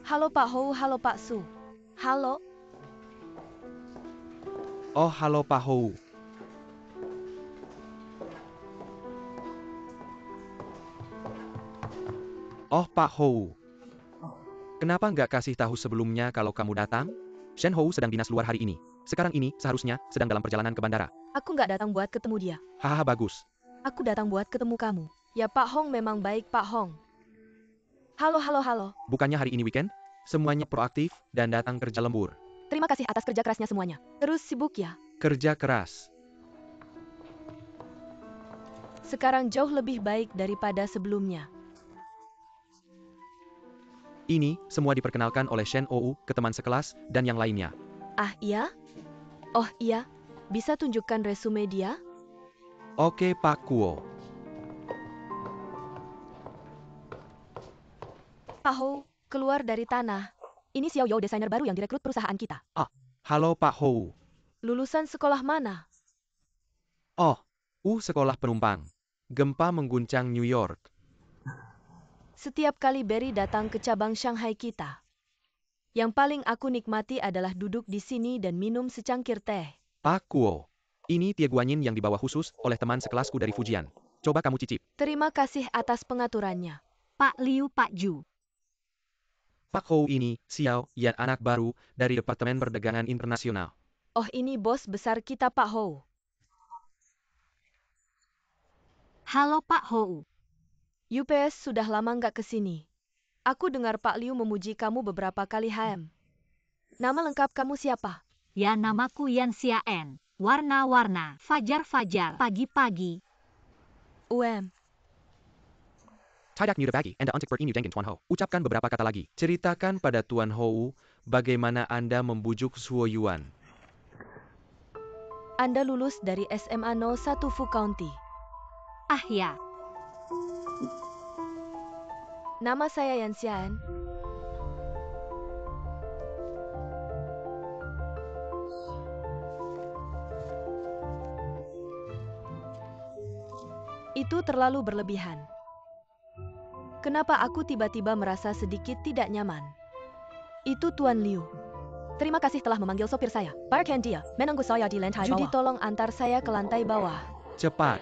Halo Pak Hou, halo Pak Su. Halo, Oh, halo Pak Hou. Oh, Pak Hou. Kenapa nggak kasih tahu sebelumnya kalau kamu datang? Shen Hou sedang dinas luar hari ini. Sekarang ini, seharusnya, sedang dalam perjalanan ke bandara. aku nggak datang buat ketemu dia. Hahaha, bagus. Aku datang buat ketemu kamu. Ya Pak Hong memang baik Pak Hong. Halo, halo, halo. Bukannya hari ini weekend? Semuanya proaktif dan datang kerja lembur. Terima kasih atas kerja kerasnya semuanya. Terus sibuk ya. Kerja keras. Sekarang jauh lebih baik daripada sebelumnya. Ini, semua diperkenalkan oleh Shen Ou ke teman sekelas dan yang lainnya. Ah iya? Oh iya, bisa tunjukkan resume dia? Oke Pak Kuo. Pak Hou, keluar dari tanah. Ini Xiao Yao, desainer baru yang direkrut perusahaan kita. Halo Pak Hou. Lulusan sekolah mana? Oh, sekolah penumpang. Gempa mengguncang New York. Setiap kali Berry datang ke cabang Shanghai kita, yang paling aku nikmati adalah duduk di sini dan minum secangkir teh. Pak Kuo. Ini Tie Guanyin yang dibawa khusus oleh teman sekelasku dari Fujian. Coba kamu cicip. Terima kasih atas pengaturannya. Pak Liu, Pak Ju. Pak Hou ini, Xiao Yan, anak baru dari Departemen Perdagangan Internasional. Oh ini bos besar kita Pak Hou. Halo Pak Hou. UPS sudah lama nggak kesini. Aku dengar Pak Liu memuji kamu beberapa kali HM. Nama lengkap kamu siapa? Ya, namaku Yan Xiaen. Warna-warna, fajar-fajar, pagi-pagi. Tidak muda bagi Anda untuk bertemu dengan Tuan Hou. Ucapkan beberapa kata lagi. Ceritakan pada Tuan Hou bagaimana Anda membujuk Suo Yuan. Anda lulus dari SMA 01 Fu County. Ah ya, Nama saya Yan Xian. Itu terlalu berlebihan. Kenapa aku tiba-tiba merasa sedikit tidak nyaman? Itu Tuan Liu. Terima kasih telah memanggil sopir saya. Biarkan dia menunggu saya di lantai bawah. Judi, tolong antar saya ke lantai bawah. Cepat.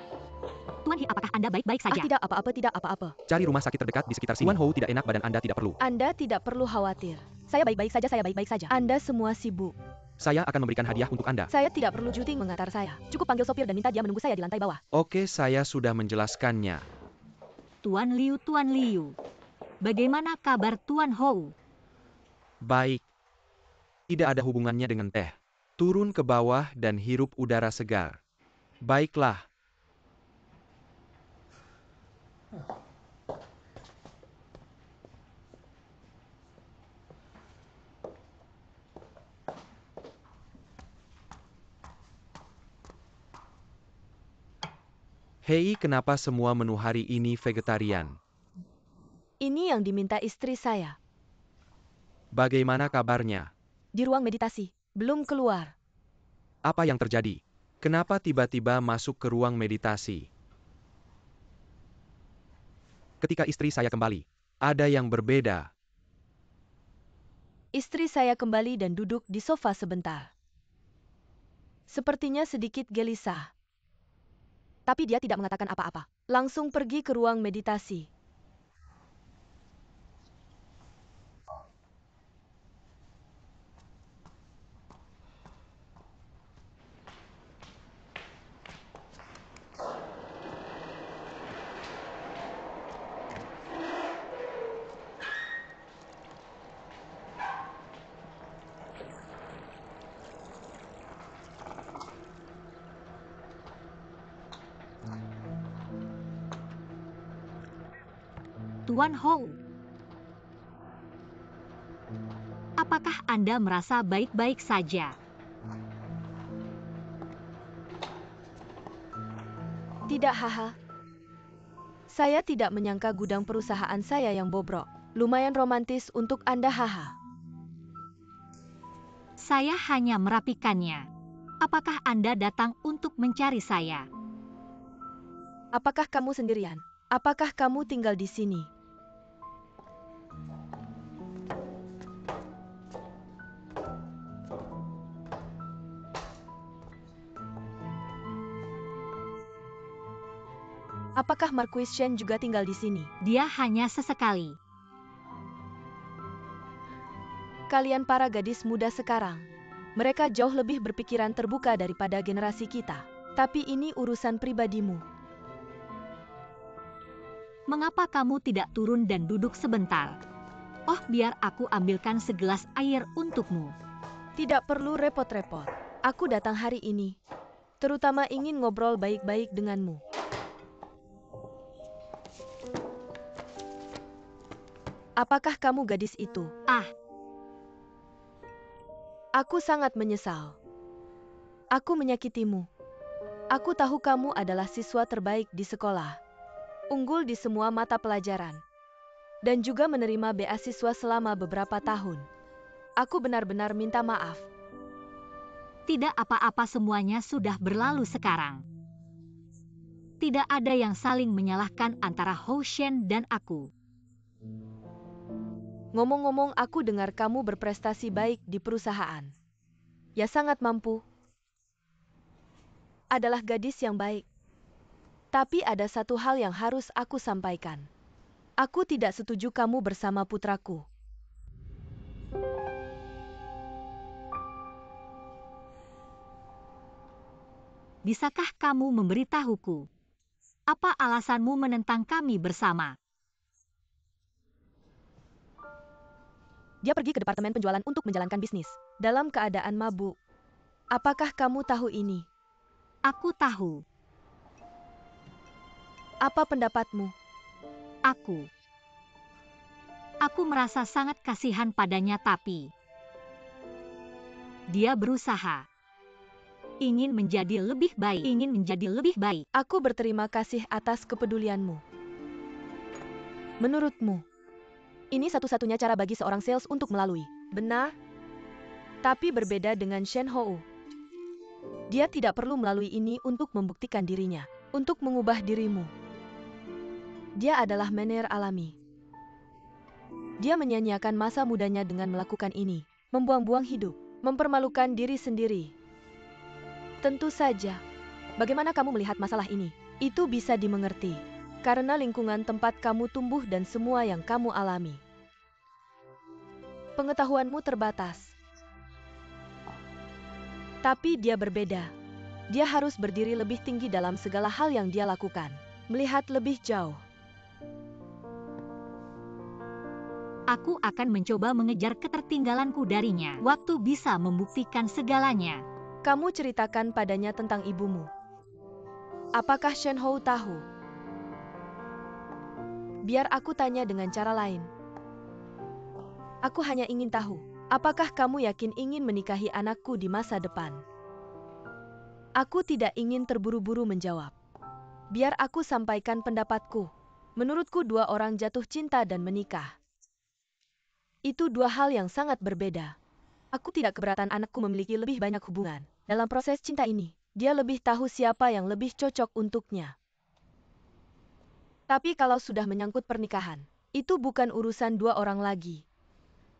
Tuan Hi, apakah Anda baik-baik Ah, saja? tidak apa-apa, tidak apa-apa. Cari rumah sakit terdekat di sekitar sini. Tuan Hou tidak enak badan Anda tidak perlu. Anda tidak perlu khawatir. Saya baik-baik saja, saya baik-baik saja. Anda semua sibuk. Saya akan memberikan hadiah untuk Anda. Saya tidak perlu Juting mengantar saya. Cukup panggil sopir dan minta dia menunggu saya di lantai bawah. Oke, saya sudah menjelaskannya. Tuan Liu. Bagaimana kabar Tuan Hou? Baik. Tidak ada hubungannya dengan teh. Turun ke bawah dan hirup udara segar. Baiklah. Hei, kenapa semua menu hari ini vegetarian? Ini yang diminta istri saya. Bagaimana kabarnya? Di ruang meditasi. Belum keluar. Apa yang terjadi? Kenapa tiba-tiba masuk ke ruang meditasi? Ketika istri saya kembali, ada yang berbeda. Istri saya kembali dan duduk di sofa sebentar. Sepertinya sedikit gelisah. Tapi dia tidak mengatakan apa-apa. Langsung pergi ke ruang meditasi. Tuan Hou. Apakah Anda merasa baik-baik saja? Tidak, haha. Saya tidak menyangka gudang perusahaan saya yang bobrok. Lumayan romantis untuk Anda, haha. Saya hanya merapikannya. Apakah Anda datang untuk mencari saya? Apakah kamu sendirian? Apakah kamu tinggal di sini? Apakah Marquis Shen juga tinggal di sini? Dia hanya sesekali. Kalian para gadis muda sekarang. Mereka jauh lebih berpikiran terbuka daripada generasi kita. Tapi ini urusan pribadimu. Mengapa kamu tidak turun dan duduk sebentar? Oh, biar aku ambilkan segelas air untukmu. Tidak perlu repot-repot. Aku datang hari ini. Terutama ingin ngobrol baik-baik denganmu. Apakah kamu gadis itu? Ah, Aku sangat menyesal. Aku menyakitimu. Aku tahu kamu adalah siswa terbaik di sekolah. Unggul di semua mata pelajaran. Dan juga menerima beasiswa selama beberapa tahun. Aku benar-benar minta maaf. tidak apa-apa, semuanya sudah berlalu sekarang. Tidak ada yang saling menyalahkan antara Hou Shen dan aku. Ngomong-ngomong, aku dengar kamu berprestasi baik di perusahaan. Ya, sangat mampu. Adalah gadis yang baik. Tapi ada satu hal yang harus aku sampaikan. Aku tidak setuju kamu bersama putraku. Bisakah kamu memberitahuku? Apa alasanmu menentang kami bersama? Dia pergi ke departemen penjualan untuk menjalankan bisnis. Dalam keadaan mabuk. Apakah kamu tahu ini? Aku tahu. Apa pendapatmu? Aku merasa sangat kasihan padanya, tapi dia berusaha. Ingin menjadi lebih baik. Aku berterima kasih atas kepedulianmu. Menurutmu, ini satu-satunya cara bagi seorang sales untuk melalui, benar? Tapi berbeda dengan Shen Hou. Dia tidak perlu melalui ini untuk membuktikan dirinya, untuk mengubah dirimu. Dia adalah mener alami. Dia menyanyiakan masa mudanya dengan melakukan ini, membuang-buang hidup, mempermalukan diri sendiri. Tentu saja. Bagaimana kamu melihat masalah ini? Itu bisa dimengerti. Karena lingkungan tempat kamu tumbuh dan semua yang kamu alami. Pengetahuanmu terbatas. Tapi dia berbeda. Dia harus berdiri lebih tinggi dalam segala hal yang dia lakukan. Melihat lebih jauh. Aku akan mencoba mengejar ketertinggalanku darinya. Waktu bisa membuktikan segalanya. Kamu ceritakan padanya tentang ibumu. Apakah Shen Hou tahu? Biar aku tanya dengan cara lain. Aku hanya ingin tahu, apakah kamu yakin ingin menikahi anakku di masa depan? Aku tidak ingin terburu-buru menjawab. Biar aku sampaikan pendapatku. Menurutku dua orang jatuh cinta dan menikah. Itu dua hal yang sangat berbeda. Aku tidak keberatan anakku memiliki lebih banyak hubungan. Dalam proses cinta ini, dia lebih tahu siapa yang lebih cocok untuknya. Tapi kalau sudah menyangkut pernikahan, itu bukan urusan dua orang lagi.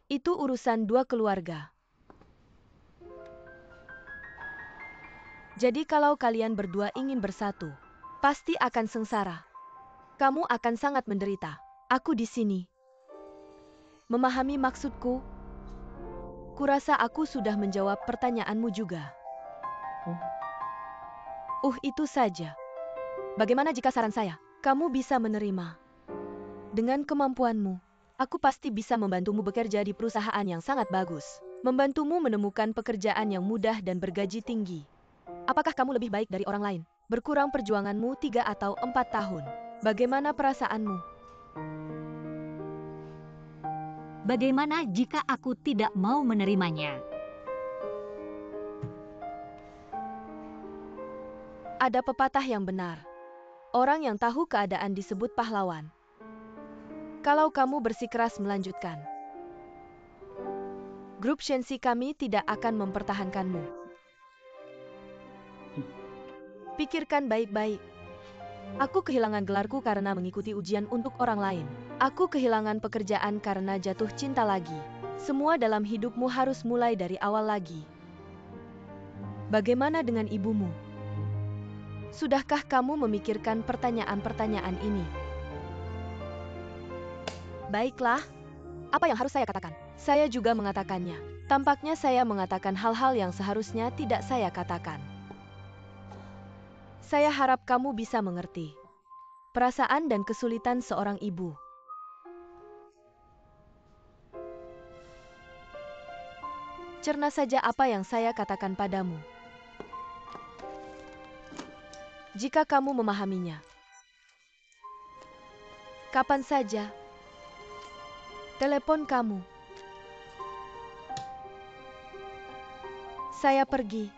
Itu urusan dua keluarga. Jadi kalau kalian berdua ingin bersatu, pasti akan sengsara. Kamu akan sangat menderita. Aku di sini. Memahami maksudku? Kurasa aku sudah menjawab pertanyaanmu juga. Itu saja. Bagaimana jika saran saya? Kamu bisa menerima. Dengan kemampuanmu, aku pasti bisa membantumu bekerja di perusahaan yang sangat bagus. Membantumu menemukan pekerjaan yang mudah dan bergaji tinggi. Apakah kamu lebih baik dari orang lain? Berkurang perjuanganmu 3 atau 4 tahun. Bagaimana perasaanmu? Bagaimana jika aku tidak mau menerimanya? Ada pepatah yang benar. Orang yang tahu keadaan disebut pahlawan. Kalau kamu bersikeras melanjutkan, grup Shensi kami tidak akan mempertahankanmu. Pikirkan baik-baik. Aku kehilangan gelarku karena mengikuti ujian untuk orang lain. Aku kehilangan pekerjaan karena jatuh cinta lagi. Semua dalam hidupmu harus mulai dari awal lagi. Bagaimana dengan ibumu? Sudahkah kamu memikirkan pertanyaan-pertanyaan ini? Baiklah, apa yang harus saya katakan? Saya juga mengatakannya. Tampaknya saya mengatakan hal-hal yang seharusnya tidak saya katakan. Saya harap kamu bisa mengerti perasaan dan kesulitan seorang ibu. Cerna saja apa yang saya katakan padamu. Jika kamu memahaminya. Kapan saja. Telepon kamu. Saya pergi.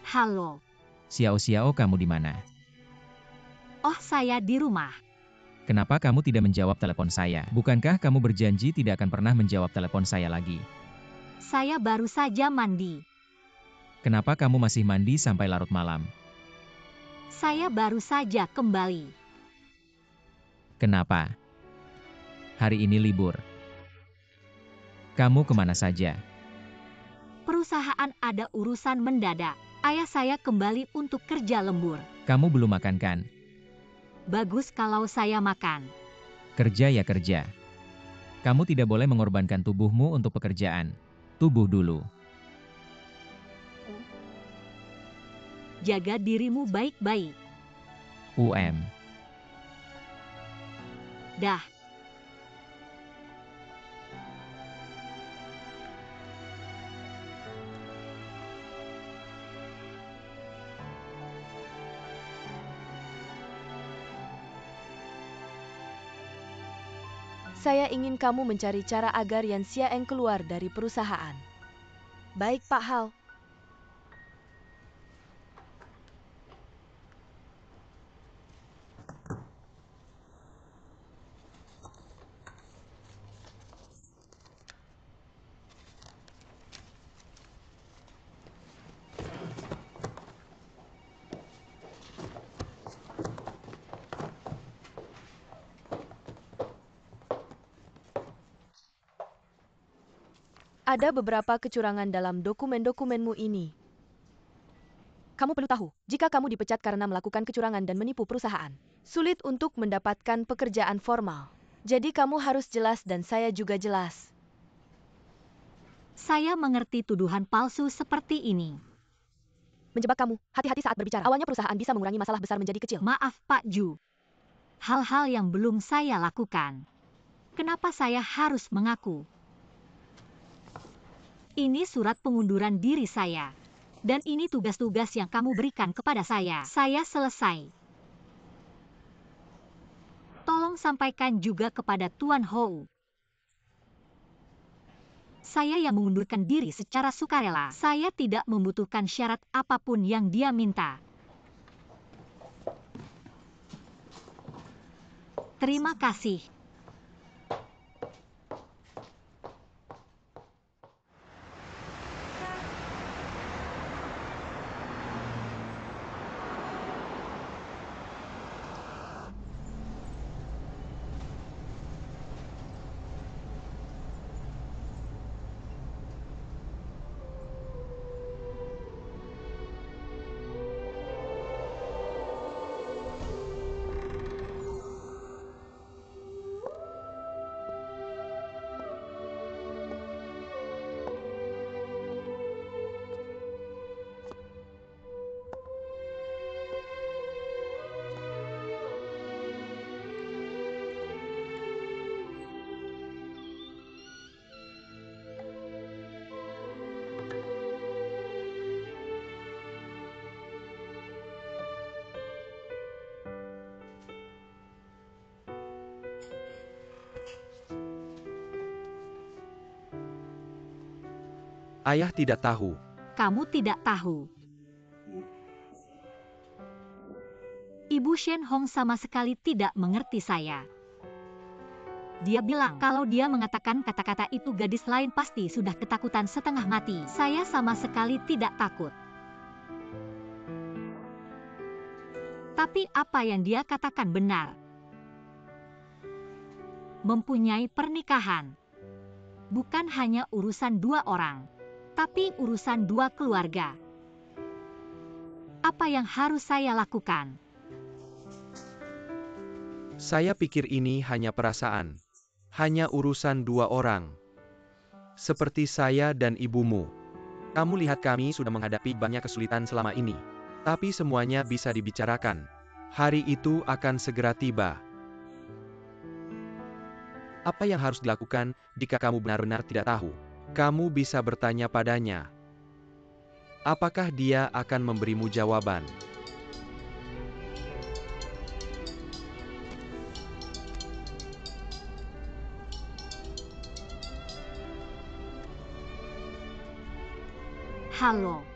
Halo. Xiao, kamu di mana? Oh, saya di rumah. Kenapa kamu tidak menjawab telepon saya? Bukankah kamu berjanji tidak akan pernah menjawab telepon saya lagi? Saya baru saja mandi. Kenapa kamu masih mandi sampai larut malam? Saya baru saja kembali. Kenapa? Hari ini libur. Kamu kemana saja? Perusahaan ada urusan mendadak. Ayah saya kembali untuk kerja lembur. Kamu belum makan kan? Bagus kalau saya makan. Kerja ya kerja. Kamu tidak boleh mengorbankan tubuhmu untuk pekerjaan. Tubuh dulu. Jaga dirimu baik-baik. Dah. Saya ingin kamu mencari cara agar Yan Xiaeng keluar dari perusahaan. Baik, Pak Hal. Ada beberapa kecurangan dalam dokumen-dokumenmu ini. Kamu perlu tahu, jika kamu dipecat karena melakukan kecurangan dan menipu perusahaan, sulit untuk mendapatkan pekerjaan formal. Jadi kamu harus jelas dan saya juga jelas. Saya mengerti tuduhan palsu seperti ini. Menjebak kamu, hati-hati saat berbicara. Awalnya perusahaan bisa mengurangi masalah besar menjadi kecil. Maaf Pak Ju. Hal-hal yang belum saya lakukan. Kenapa saya harus mengaku? Ini surat pengunduran diri saya. Dan ini tugas-tugas yang kamu berikan kepada saya. Saya selesai. Tolong sampaikan juga kepada Tuan Hou. Saya yang mengundurkan diri secara sukarela. Saya tidak membutuhkan syarat apapun yang dia minta. Terima kasih. Ayah tidak tahu. Kamu tidak tahu. Ibu Shen Hong sama sekali tidak mengerti saya. Dia bilang kalau dia mengatakan kata-kata itu gadis lain pasti sudah ketakutan setengah mati. Saya sama sekali tidak takut. Tapi apa yang dia katakan benar. Mempunyai pernikahan bukan hanya urusan dua orang, tapi urusan dua keluarga. Apa yang harus saya lakukan? Saya pikir ini hanya perasaan. Hanya urusan dua orang. Seperti saya dan ibumu. Kamu lihat kami sudah menghadapi banyak kesulitan selama ini. Tapi semuanya bisa dibicarakan. Hari itu akan segera tiba. Apa yang harus dilakukan jika kamu benar-benar tidak tahu? Kamu bisa bertanya padanya. Apakah dia akan memberimu jawaban? Halo,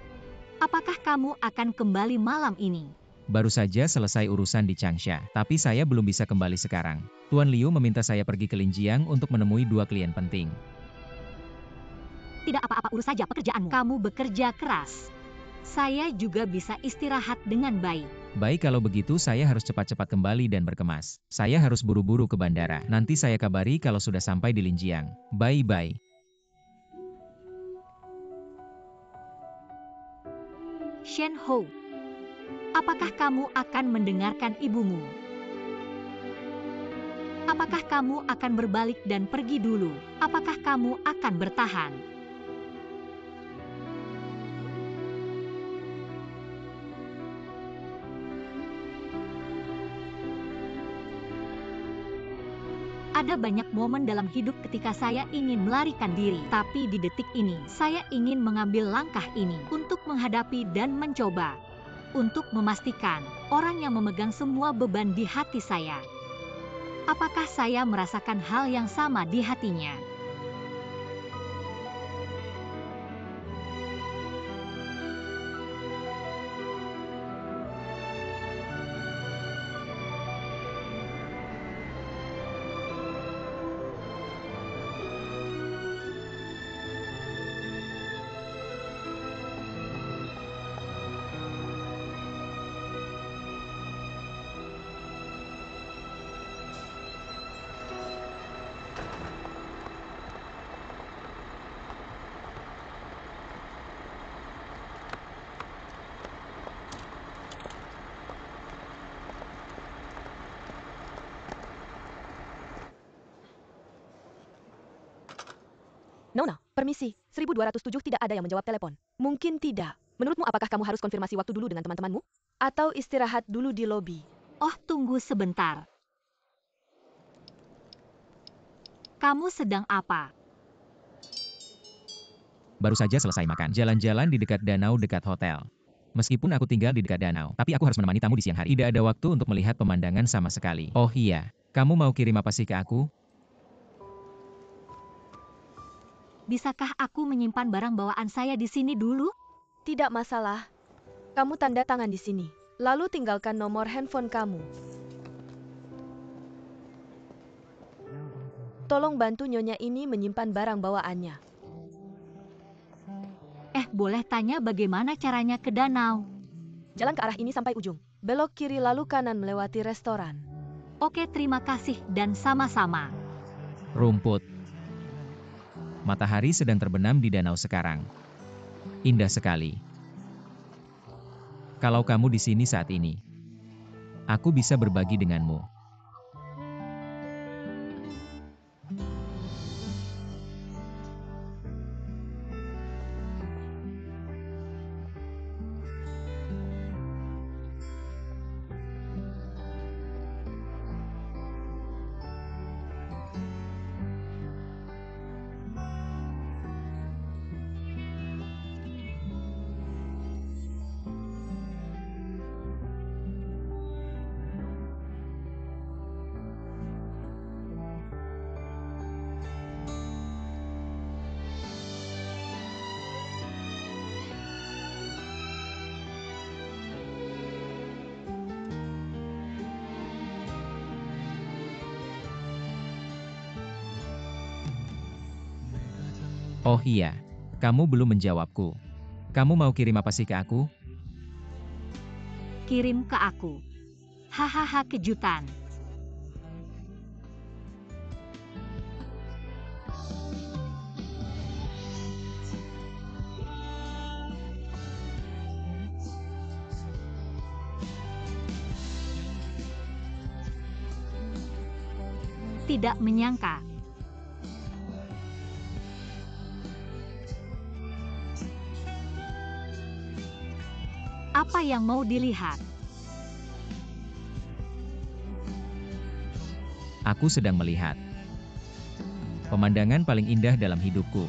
apakah kamu akan kembali malam ini? Baru saja selesai urusan di Changsha, tapi saya belum bisa kembali sekarang. Tuan Liu meminta saya pergi ke Linjiang untuk menemui dua klien penting. Tidak apa-apa, urus saja pekerjaanmu. Kamu bekerja keras. Saya juga bisa istirahat dengan baik. Baik, kalau begitu saya harus cepat-cepat kembali dan berkemas. Saya harus buru-buru ke bandara. Nanti saya kabari kalau sudah sampai di Linjiang. Bye-bye. Shen Hou, apakah kamu akan mendengarkan ibumu? Apakah kamu akan berbalik dan pergi dulu? Apakah kamu akan bertahan? Ada banyak momen dalam hidup ketika saya ingin melarikan diri, tapi di detik ini, saya ingin mengambil langkah ini untuk menghadapi dan mencoba. Untuk memastikan, orang yang memegang semua beban di hati saya. Apakah saya merasakan hal yang sama di hatinya? Nona, permisi. 1207 tidak ada yang menjawab telepon. Mungkin tidak. Menurutmu apakah kamu harus konfirmasi waktu dulu dengan teman-temanmu? Atau istirahat dulu di lobi? Oh, tunggu sebentar. Kamu sedang apa? Baru saja selesai makan. Jalan-jalan di dekat danau dekat hotel. Meskipun aku tinggal di dekat danau, tapi aku harus menemani tamu di siang hari. Tidak ada waktu untuk melihat pemandangan sama sekali. Oh iya, kamu mau kirim apa sih ke aku? Bisakah aku menyimpan barang bawaan saya di sini dulu? Tidak masalah. Kamu tanda tangan di sini. Lalu tinggalkan nomor handphone kamu. Tolong bantu nyonya ini menyimpan barang bawaannya. Boleh tanya bagaimana caranya ke danau? Jalan ke arah ini sampai ujung. Belok kiri lalu kanan melewati restoran. Oke, terima kasih dan sama-sama. Rumput. Matahari sedang terbenam di danau sekarang. Indah sekali. Kalau kamu di sini saat ini, aku bisa berbagi denganmu. Oh iya, kamu belum menjawabku. Kamu mau kirim apa sih ke aku? Kirim ke aku. Hahaha, kejutan. Tidak menyangka. Apa yang mau dilihat? Aku sedang melihat pemandangan paling indah dalam hidupku.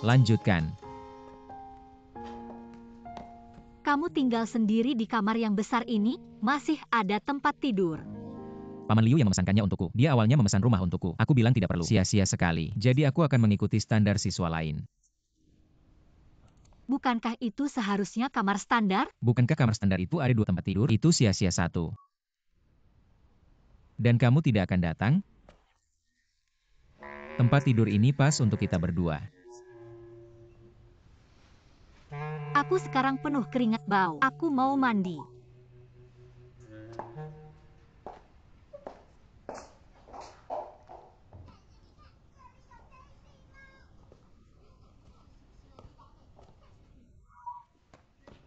Lanjutkan. Kamu tinggal sendiri di kamar yang besar ini? Masih ada tempat tidur? Paman Liu yang memesankannya untukku. Dia awalnya memesan rumah untukku. Aku bilang tidak perlu. Sia-sia sekali. Jadi aku akan mengikuti standar siswa lain. Bukankah itu seharusnya kamar standar? Bukankah kamar standar itu ada 2 tempat tidur? Itu sia-sia 1. Dan kamu tidak akan datang? Tempat tidur ini pas untuk kita berdua. Aku sekarang penuh keringat bau. Aku mau mandi.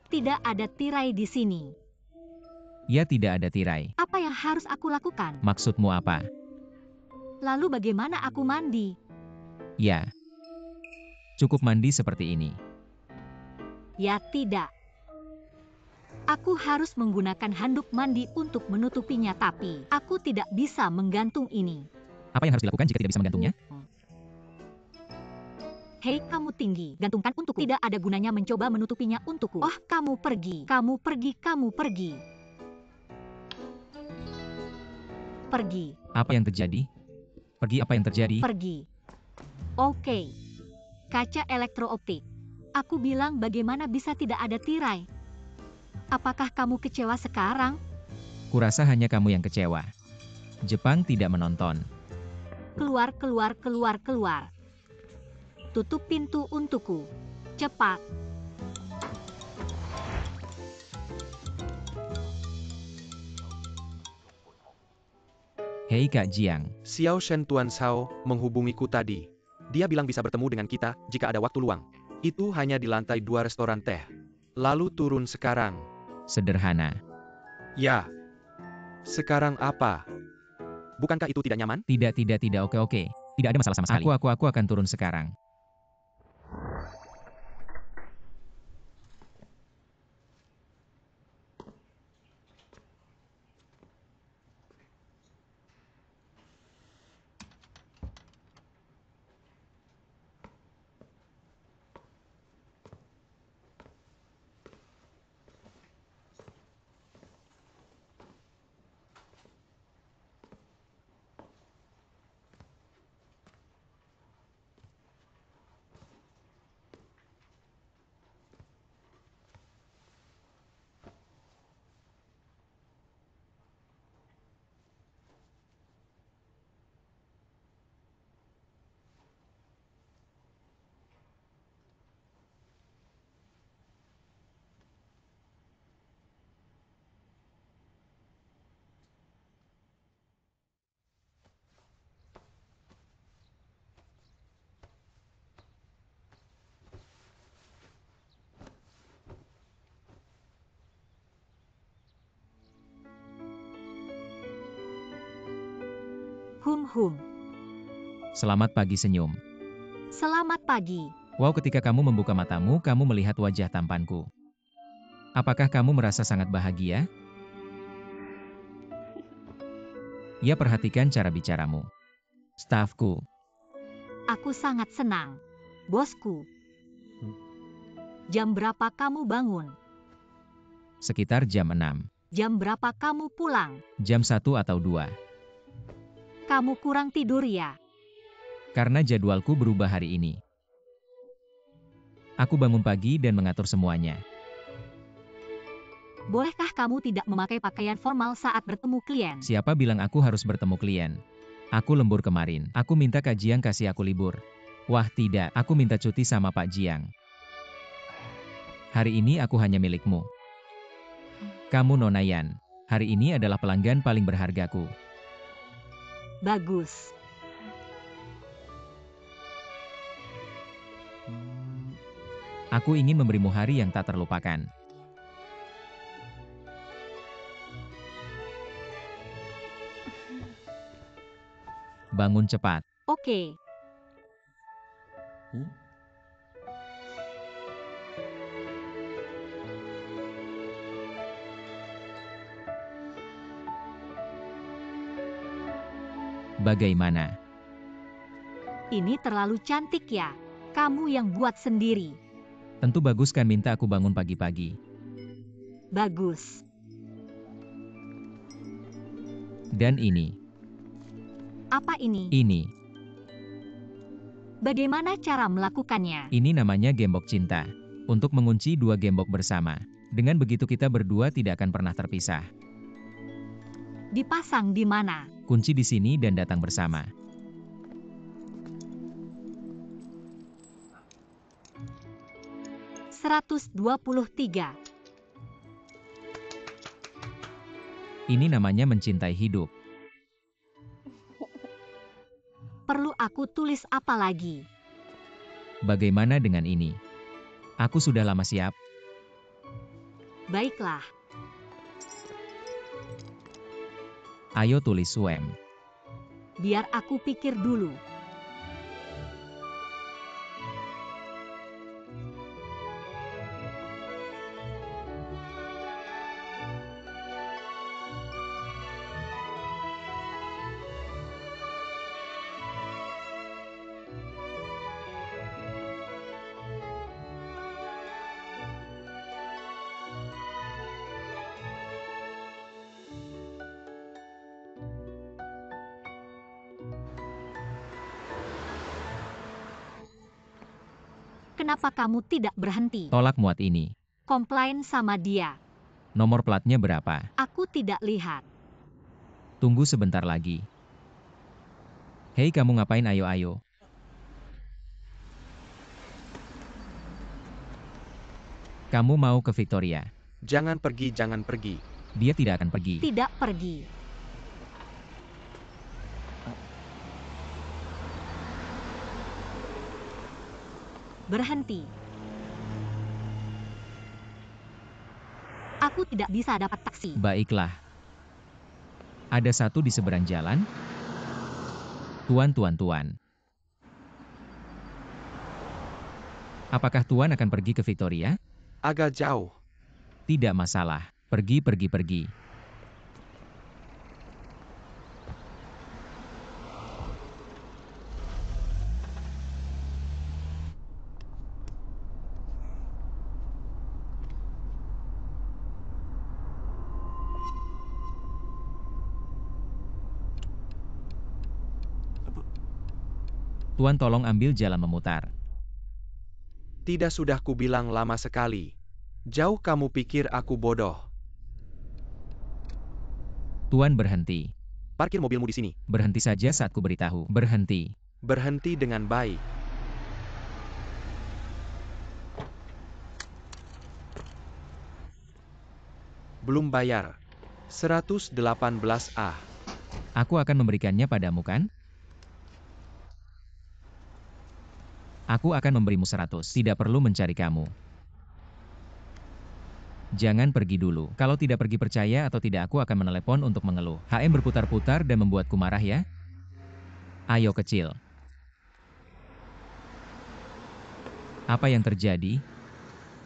Tidak ada tirai di sini. Ya, tidak ada tirai. Apa yang harus aku lakukan? Maksudmu apa? Lalu bagaimana aku mandi? Ya. Cukup mandi seperti ini. Ya tidak. Aku harus menggunakan handuk mandi untuk menutupinya, tapi aku tidak bisa menggantung ini. Apa yang harus dilakukan jika tidak bisa menggantungnya? Hei, kamu tinggi. Gantungkan untukku. Tidak ada gunanya mencoba menutupinya untukku. Oh, kamu pergi. Kamu pergi, kamu pergi. Pergi. Apa yang terjadi? Pergi, apa yang terjadi? Pergi. Oke. Kaca elektrooptik. Aku bilang bagaimana bisa tidak ada tirai? Apakah kamu kecewa sekarang? Kurasa hanya kamu yang kecewa. Jepang tidak menonton. Keluar, keluar, keluar, keluar. Tutup pintu untukku. Cepat. Hei Kak Jiang. Xiao Shen Tuan Shao menghubungiku tadi. Dia bilang bisa bertemu dengan kita jika ada waktu luang. Itu hanya di lantai 2 restoran teh. Lalu turun sekarang. Sederhana. Ya. Sekarang apa? Bukankah itu tidak nyaman? Tidak, oke. Tidak ada masalah sama sekali. Aku akan turun sekarang. Hum. Selamat pagi senyum. Selamat pagi. Wow, ketika kamu membuka matamu, kamu melihat wajah tampanku. Apakah kamu merasa sangat bahagia? Ya, perhatikan cara bicaramu. Stafku. Aku sangat senang. Bosku. Jam berapa kamu bangun? Sekitar jam 6. Jam berapa kamu pulang? Jam 1 atau 2. Kamu kurang tidur ya? Karena jadwalku berubah hari ini. Aku bangun pagi dan mengatur semuanya. Bolehkah kamu tidak memakai pakaian formal saat bertemu klien? Siapa bilang aku harus bertemu klien? Aku lembur kemarin. Aku minta Kak Jiang kasih aku libur. Wah tidak, aku minta cuti sama Pak Jiang. Hari ini aku hanya milikmu. Kamu Nona Yan. Hari ini adalah pelanggan paling berhargaku. Bagus. Aku ingin memberimu hari yang tak terlupakan. Bangun cepat. Oke. Bagaimana? Ini terlalu cantik ya. Kamu yang buat sendiri. Tentu bagus kan minta aku bangun pagi-pagi. Bagus. Dan ini. Apa ini? Ini. Bagaimana cara melakukannya? Ini namanya gembok cinta. Untuk mengunci dua gembok bersama. Dengan begitu kita berdua tidak akan pernah terpisah. Dipasang di mana? Kunci di sini dan datang bersama. (123) Ini namanya mencintai hidup. Perlu aku tulis apa lagi? Bagaimana dengan ini? Aku sudah lama siap. Baiklah. Ayo tulis Suem. Biar aku pikir dulu. Kenapa kamu tidak berhenti? Tolak muat ini. Komplain sama dia. Nomor platnya berapa? Aku tidak lihat. Tunggu sebentar lagi. Hei kamu ngapain ayo. Kamu mau ke Victoria? Jangan pergi, jangan pergi. Dia tidak akan pergi. Tidak pergi. Berhenti. Aku tidak bisa dapat taksi. Baiklah. Ada satu di seberang jalan. Tuan. Apakah Tuan akan pergi ke Victoria? Agak jauh. Tidak masalah. Pergi. Tuan tolong ambil jalan memutar. Tidak sudah kubilang lama sekali. Jauh kamu pikir aku bodoh. Tuan berhenti. Parkir mobilmu di sini. Berhenti saja saat ku beritahu. Berhenti. Berhenti dengan baik. Belum bayar. 118A. Aku akan memberikannya padamu kan? Aku akan memberimu 100. Tidak perlu mencari kamu. Jangan pergi dulu. Kalau tidak pergi percaya atau tidak aku akan menelepon untuk mengeluh. HM berputar-putar dan membuatku marah ya. Ayo kecil. Apa yang terjadi?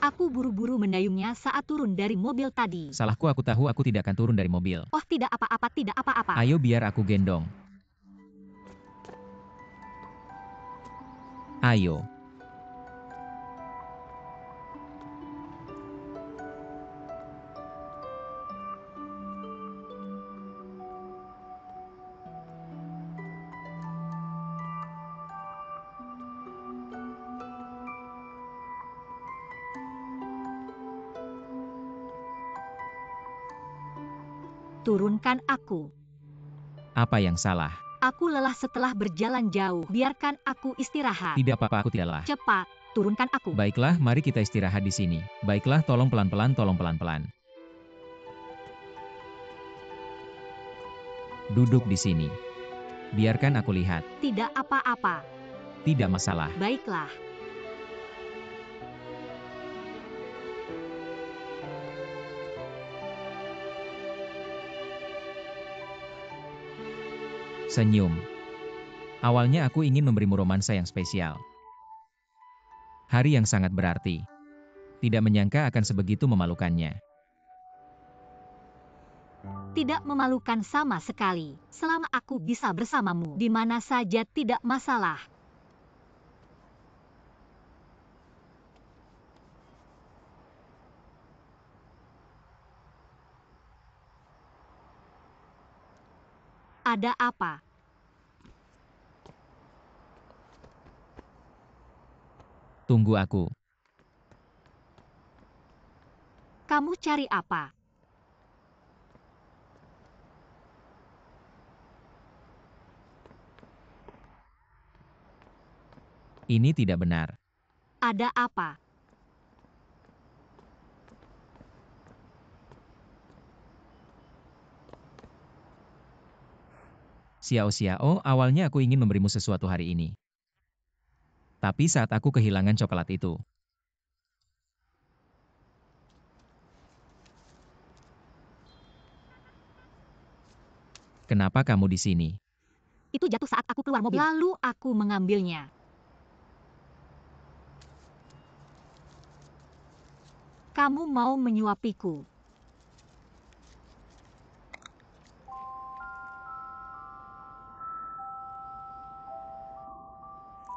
Aku buru-buru mendayungnya saat turun dari mobil tadi. Salahku, aku tahu aku tidak akan turun dari mobil. Oh, tidak apa-apa, tidak apa-apa. Ayo biar aku gendong. Ayo. Turunkan aku. Apa yang salah? Aku lelah setelah berjalan jauh. Biarkan aku istirahat. Tidak apa-apa, aku tidak lelah. Cepat, turunkan aku. Baiklah, mari kita istirahat di sini. Baiklah, tolong pelan-pelan, tolong pelan-pelan. Duduk di sini. Biarkan aku lihat. Tidak apa-apa. Tidak masalah. Baiklah. Senyum. Awalnya aku ingin memberimu romansa yang spesial. Hari yang sangat berarti. Tidak menyangka akan sebegitu memalukannya. Tidak memalukan sama sekali. Selama aku bisa bersamamu, di mana saja tidak masalah. Ada apa? Tunggu aku. Kamu cari apa? Ini tidak benar. Ada apa? Xiao, awalnya aku ingin memberimu sesuatu hari ini. Tapi saat aku kehilangan coklat itu. Kenapa kamu di sini? Itu jatuh saat aku keluar mobil. Lalu aku mengambilnya. Kamu mau menyuapiku?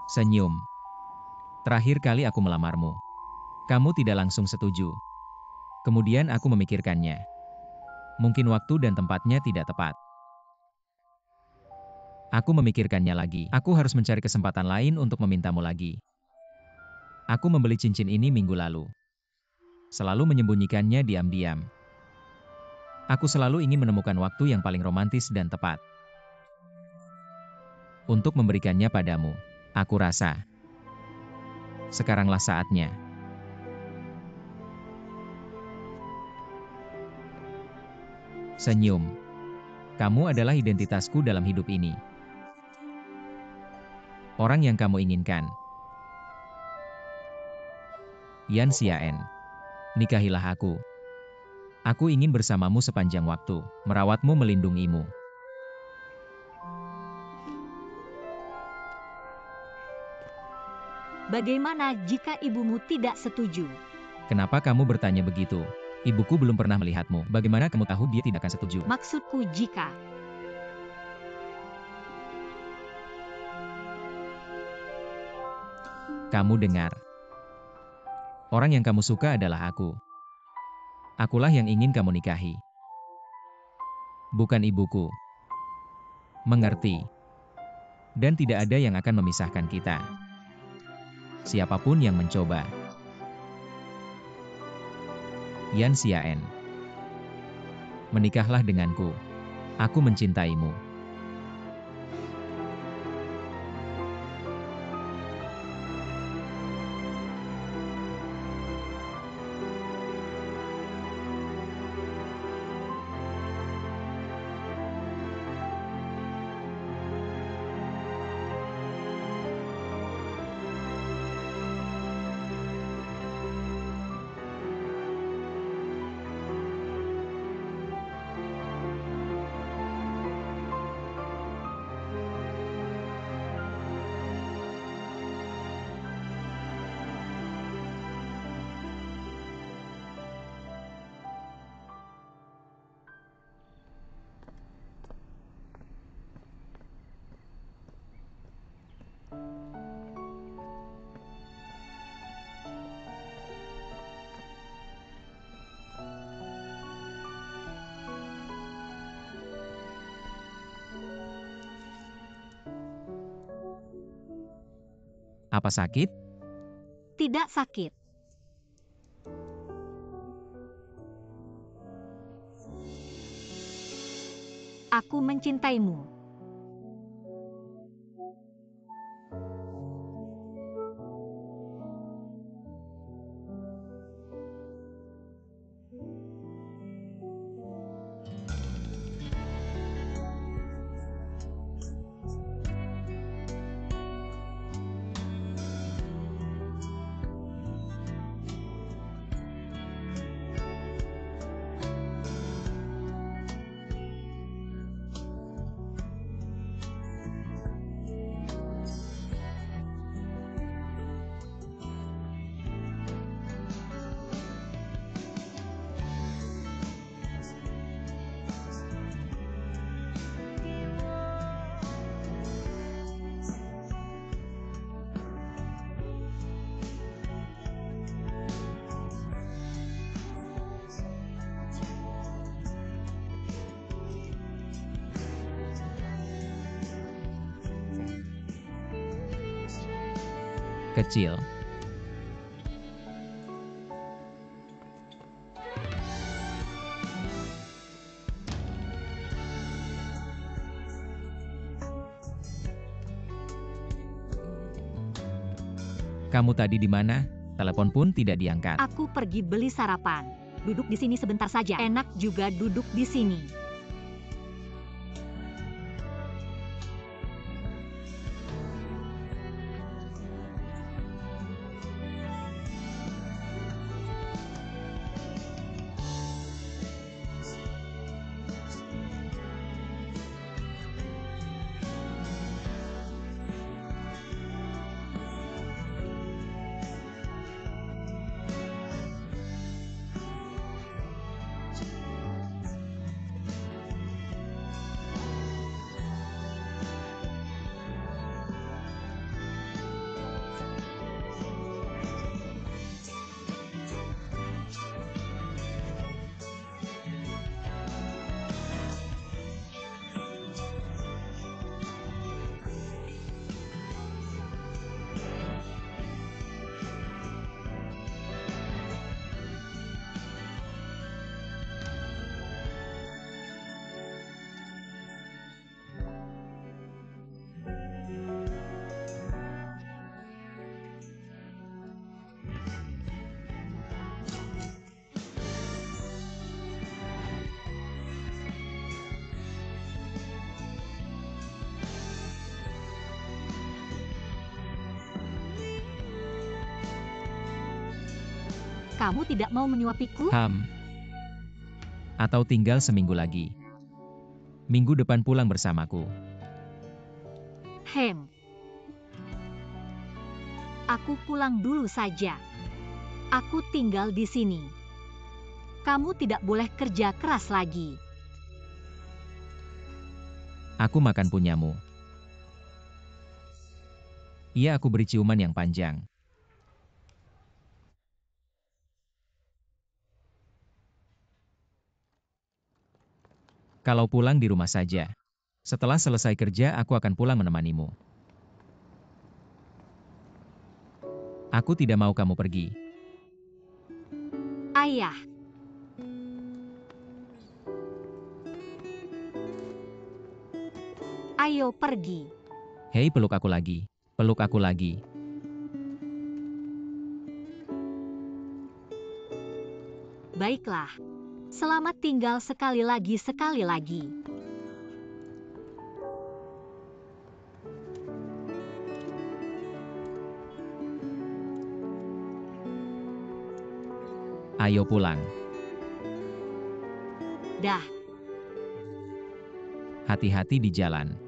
Senyum. Terakhir kali aku melamarmu. Kamu tidak langsung setuju. Kemudian aku memikirkannya. Mungkin waktu dan tempatnya tidak tepat. Aku memikirkannya lagi. Aku harus mencari kesempatan lain untuk memintamu lagi. Aku membeli cincin ini minggu lalu. Selalu menyembunyikannya diam-diam. Aku selalu ingin menemukan waktu yang paling romantis dan tepat. Untuk memberikannya padamu. Aku rasa. Sekaranglah saatnya. Senyum. Kamu adalah identitasku dalam hidup ini. Orang yang kamu inginkan. Yan Xiaen. Nikahilah aku. Aku ingin bersamamu sepanjang waktu, merawatmu, melindungimu. Bagaimana jika ibumu tidak setuju? Kenapa kamu bertanya begitu? Ibuku belum pernah melihatmu. Bagaimana kamu tahu dia tidak akan setuju? Maksudku jika. Kamu dengar. Orang yang kamu suka adalah aku. Akulah yang ingin kamu nikahi. Bukan ibuku. Mengerti. Dan tidak ada yang akan memisahkan kita. Siapapun yang mencoba. Yan Xiaen. Menikahlah denganku. Aku mencintaimu. Apa sakit? Tidak sakit. Aku mencintaimu. Kecil. Kamu tadi di mana? Telepon pun tidak diangkat. Aku pergi beli sarapan. Duduk di sini sebentar saja. Enak juga duduk di sini. Kamu tidak mau menyuapiku? Atau tinggal seminggu lagi. Minggu depan pulang bersamaku. Aku pulang dulu saja. Aku tinggal di sini. Kamu tidak boleh kerja keras lagi. Aku makan punyamu. Iya, aku beri ciuman yang panjang. Kalau pulang di rumah saja. Setelah selesai kerja, aku akan pulang menemanimu. Aku tidak mau kamu pergi. Ayah. Ayo pergi. Hei, peluk aku lagi. Peluk aku lagi. Baiklah. Selamat tinggal sekali lagi, sekali lagi. Ayo pulang. Dah. Hati-hati di jalan.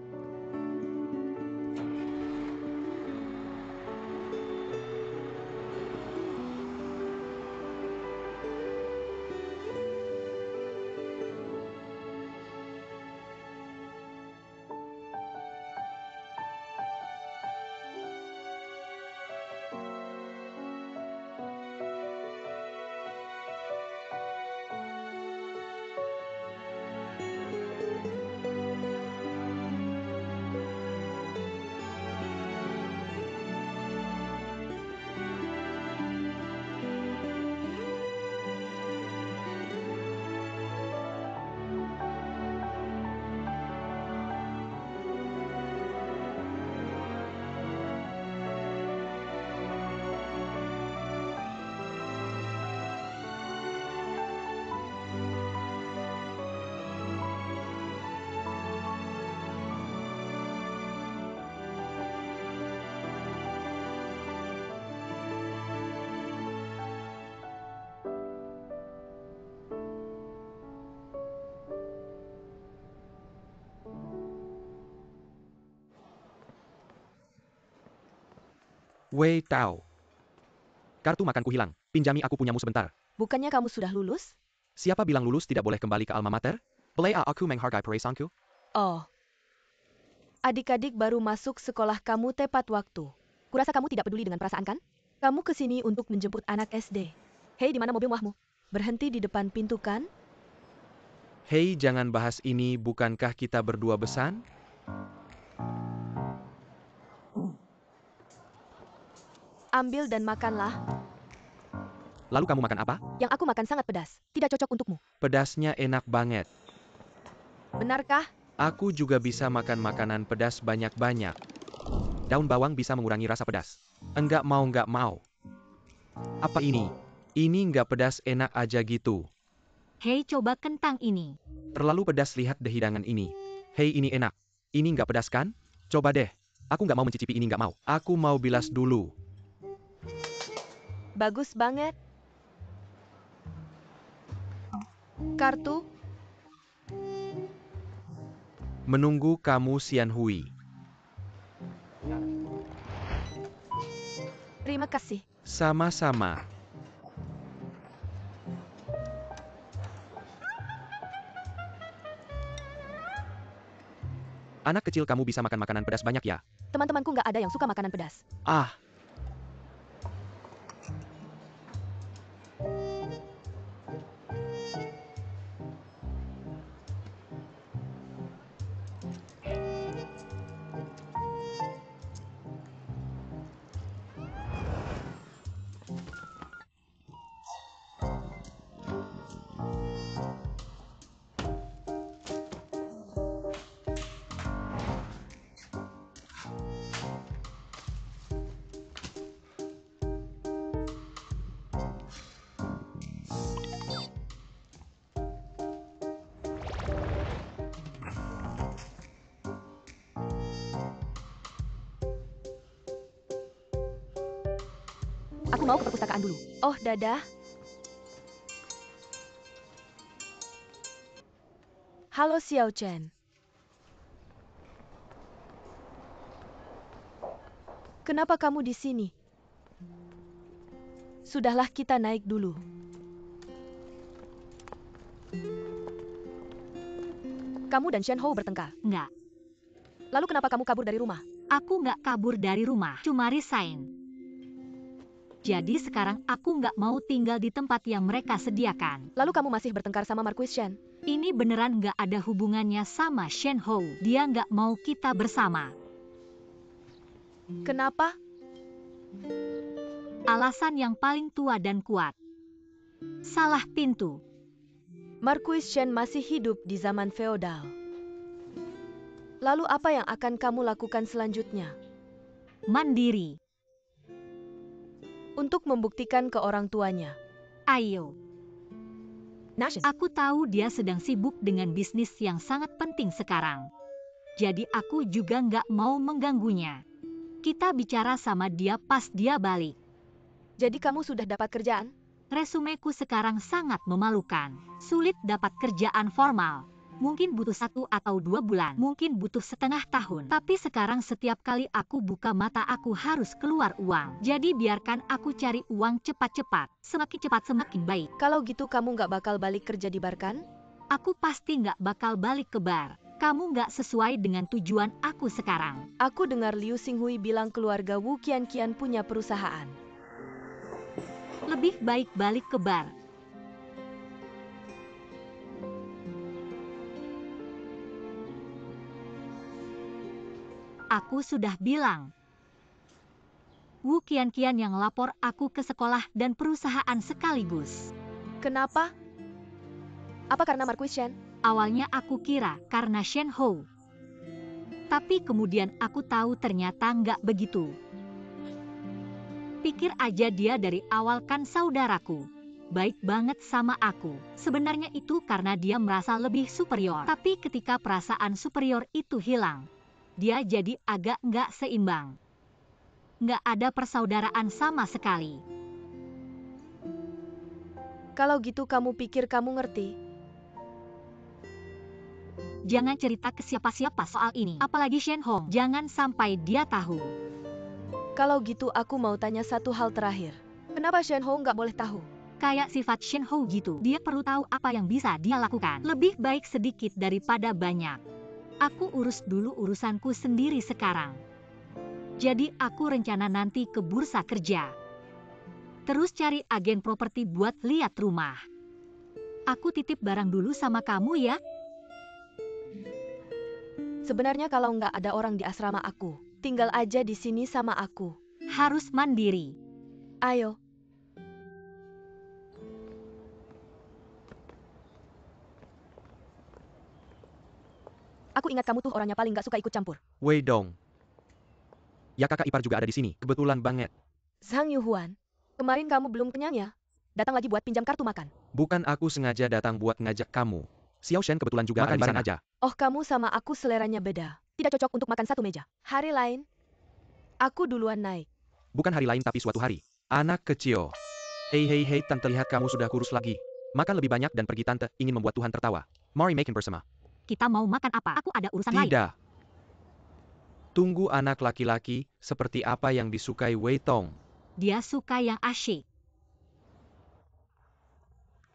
Wei Tao. Kartu makanku hilang. Pinjami aku punyamu sebentar. Bukannya kamu sudah lulus? Siapa bilang lulus tidak boleh kembali ke alma mater? Pelea aku menghargai peresanku. Oh. Adik-adik baru masuk sekolah kamu tepat waktu. Kurasa kamu tidak peduli dengan perasaan kan? Kamu kesini untuk menjemput anak SD. Hei, di mana mobil wahmu? Berhenti di depan pintu kan? Hei, jangan bahas ini, bukankah kita berdua besan? Ambil dan makanlah. Lalu kamu makan apa? Yang aku makan sangat pedas. Tidak cocok untukmu. Pedasnya enak banget. Benarkah? Aku juga bisa makan makanan pedas banyak-banyak. Daun bawang bisa mengurangi rasa pedas. Enggak mau. Apa ini? Ini enggak pedas, enak aja gitu. Hei, coba kentang ini. Terlalu pedas, lihat deh hidangan ini. Hei, ini enak. Ini enggak pedas kan? Coba deh. Aku enggak mau mencicipi ini, enggak mau. Aku mau bilas dulu. Bagus banget. Kartu? Menunggu kamu, Xian Hui. Terima kasih. Sama-sama. Anak kecil, kamu bisa makan makanan pedas banyak ya? Teman-temanku nggak ada yang suka makanan pedas. Ah, Aku mau ke perpustakaan dulu. Oh, dadah. Halo Xiao Chen. Kenapa kamu di sini? Sudahlah, kita naik dulu. Kamu dan Shen Hou bertengkar. Nggak, Lalu kenapa kamu kabur dari rumah? aku nggak kabur dari rumah, cuma resign. Jadi sekarang aku nggak mau tinggal di tempat yang mereka sediakan. Lalu kamu masih bertengkar sama Marquis Shen? Ini beneran nggak ada hubungannya sama Shen Hou. Dia nggak mau kita bersama. Kenapa? Alasan yang paling tua dan kuat. Salah pintu. Marquis Shen masih hidup di zaman feodal. Lalu apa yang akan kamu lakukan selanjutnya? Mandiri. Untuk membuktikan ke orang tuanya. Ayo. Aku tahu dia sedang sibuk dengan bisnis yang sangat penting sekarang. Jadi aku juga nggak mau mengganggunya. Kita bicara sama dia pas dia balik. Jadi kamu sudah dapat kerjaan? Resumeku sekarang sangat memalukan. Sulit dapat kerjaan formal. Mungkin butuh 1 atau 2 bulan, mungkin butuh setengah tahun. Tapi sekarang setiap kali aku buka mata aku harus keluar uang. Jadi biarkan aku cari uang cepat-cepat. Semakin cepat semakin baik. Kalau gitu kamu nggak bakal balik kerja di bar kan? Aku pasti nggak bakal balik ke bar. Kamu nggak sesuai dengan tujuan aku sekarang. Aku dengar Liu Xinghui bilang keluarga Wu Qianqian punya perusahaan. Lebih baik balik ke bar. Aku sudah bilang. Wu Qianqian yang lapor aku ke sekolah dan perusahaan sekaligus. Kenapa? Apa karena Marquis Shen? Awalnya aku kira karena Shen Hou. Tapi kemudian aku tahu ternyata nggak begitu. Pikir aja dia dari awal kan saudaraku. Baik banget sama aku. Sebenarnya itu karena dia merasa lebih superior. Tapi ketika perasaan superior itu hilang, dia jadi agak nggak seimbang. Nggak ada persaudaraan sama sekali. Kalau gitu kamu pikir kamu ngerti? Jangan cerita ke siapa-siapa soal ini. Apalagi Shen Hong. Jangan sampai dia tahu. Kalau gitu aku mau tanya satu hal terakhir. Kenapa Shen Hou nggak boleh tahu? Kayak sifat Shen Hou gitu, dia perlu tahu apa yang bisa dia lakukan. Lebih baik sedikit daripada banyak. Aku urus dulu urusanku sendiri sekarang. Jadi aku rencana nanti ke bursa kerja. Terus cari agen properti buat lihat rumah. Aku titip barang dulu sama kamu ya. Sebenarnya kalau nggak ada orang di asrama aku, tinggal aja di sini sama aku. Harus mandiri. Ayo. Aku ingat kamu tuh orangnya paling nggak suka ikut campur. Wei Dong. Ya kakak ipar juga ada di sini, kebetulan banget. Zhang Yuhuan, kemarin kamu belum kenyang ya? Datang lagi buat pinjam kartu makan. Bukan aku sengaja datang buat ngajak kamu. Xiao Shen kebetulan juga makan ada di sana aja. Oh, kamu sama aku seleranya beda. Tidak cocok untuk makan satu meja. Hari lain, aku duluan naik. Bukan hari lain tapi suatu hari. Anak kecil. Hei hei hei tante, lihat kamu sudah kurus lagi. Makan lebih banyak dan pergi tante, ingin membuat Tuhan tertawa. Mari makin bersama. Kita mau makan apa? Aku ada urusan lain. Tidak. Tunggu, anak laki-laki, seperti apa yang disukai Wei Tong? Dia suka yang asyik.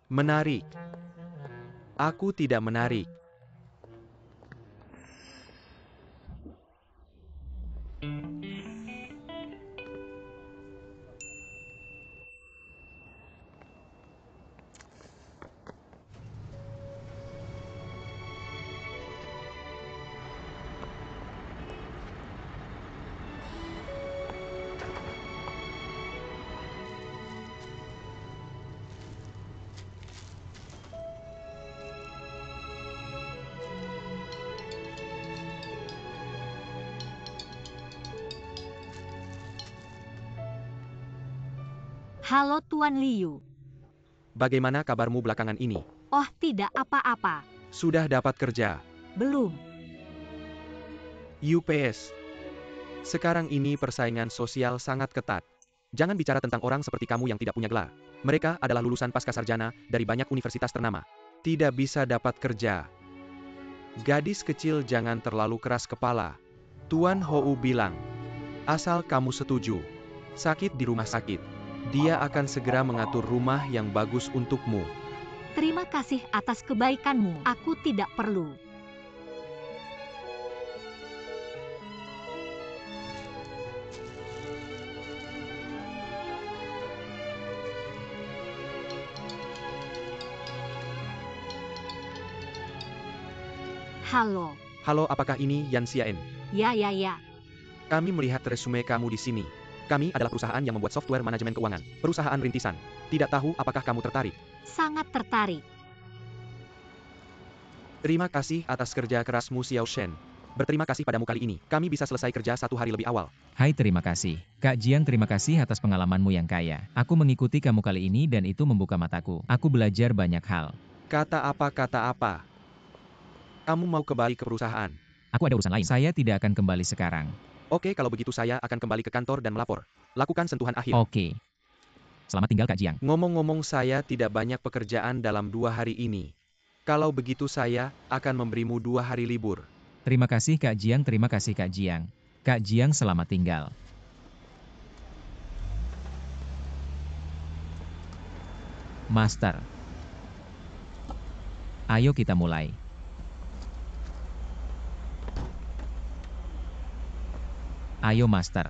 Menarik. Aku tidak menarik. Halo Tuan Liu. Bagaimana kabarmu belakangan ini? Oh tidak apa-apa. Sudah dapat kerja? Belum. UPS. Sekarang ini persaingan sosial sangat ketat. Jangan bicara tentang orang seperti kamu yang tidak punya gelar. Mereka adalah lulusan pascasarjana dari banyak universitas ternama. Tidak bisa dapat kerja. Gadis kecil jangan terlalu keras kepala. Tuan Hou bilang, asal kamu setuju. Sakit di rumah sakit. Dia akan segera mengatur rumah yang bagus untukmu. Terima kasih atas kebaikanmu. Aku tidak perlu. Halo. Halo, apakah ini Yan Xiaen? Ya. Kami melihat resume kamu di sini. Kami adalah perusahaan yang membuat software manajemen keuangan. Perusahaan rintisan. Tidak tahu apakah kamu tertarik? Sangat tertarik. Terima kasih atas kerja kerasmu Xiao Shen. Berterima kasih padamu kali ini. Kami bisa selesai kerja 1 hari lebih awal. Hai, terima kasih. Kak Jiang, terima kasih atas pengalamanmu yang kaya. Aku mengikuti kamu kali ini dan itu membuka mataku. Aku belajar banyak hal. Kata apa? Kamu mau kembali ke perusahaan? Aku ada urusan lain. Saya tidak akan kembali sekarang. Oke, kalau begitu saya akan kembali ke kantor dan melapor. Lakukan sentuhan akhir. Oke. Selamat tinggal Kak Jiang. Ngomong-ngomong, saya tidak banyak pekerjaan dalam 2 hari ini. Kalau begitu saya akan memberimu 2 hari libur. Terima kasih Kak Jiang, terima kasih Kak Jiang. Kak Jiang selamat tinggal. Master. Ayo kita mulai. Ayo Master.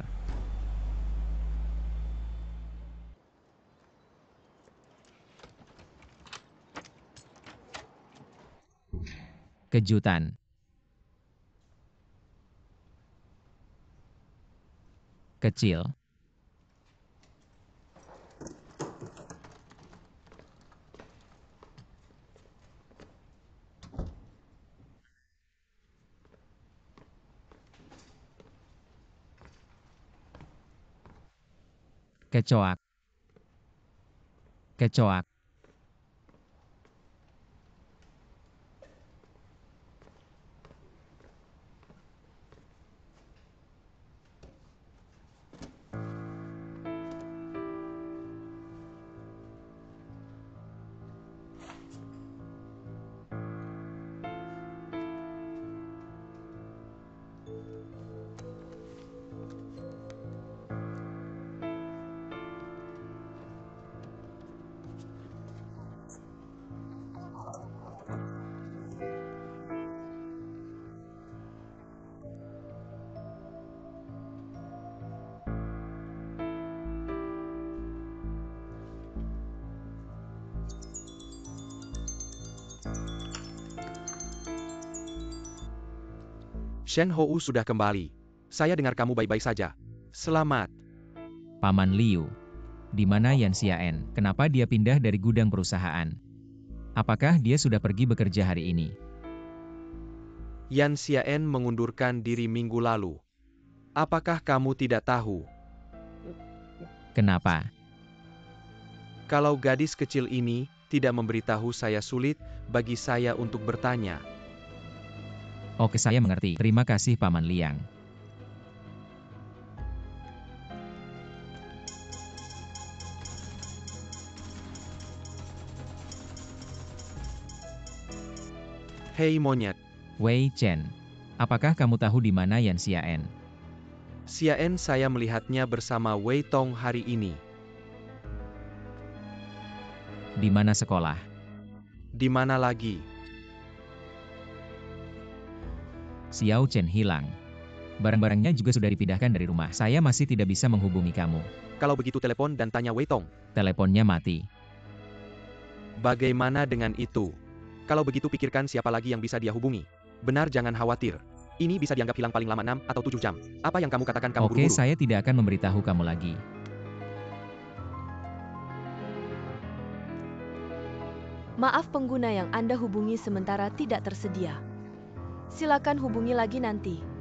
Kejutan. Kecil. Kecoak. Kecoak. Shen Hou sudah kembali. Saya dengar kamu baik-baik saja. Selamat. Paman Liu. Di mana Yan Xiaen? Kenapa dia pindah dari gudang perusahaan? Apakah dia sudah pergi bekerja hari ini? Yan Xiaen mengundurkan diri minggu lalu. Apakah kamu tidak tahu? Kenapa? Kalau gadis kecil ini tidak memberitahu saya, sulit bagi saya untuk bertanya. Oke, saya mengerti. Terima kasih Paman Liang. Hei monyet, Wei Chen. Apakah kamu tahu di mana Yan Xiaen? Xiaen saya melihatnya bersama Wei Tong hari ini. Di mana sekolah? Di mana lagi? Xiao Chen hilang. Barang-barangnya juga sudah dipindahkan dari rumah. Saya masih tidak bisa menghubungi kamu. Kalau begitu telepon dan tanya Wei Tong. Teleponnya mati. Bagaimana dengan itu? Kalau begitu pikirkan siapa lagi yang bisa dia hubungi. Benar, jangan khawatir. Ini bisa dianggap hilang paling lama 6 atau 7 jam. Apa yang kamu katakan kamu Oke, buru-buru? saya tidak akan memberitahu kamu lagi. Maaf, pengguna yang Anda hubungi sementara tidak tersedia. Silakan hubungi lagi nanti.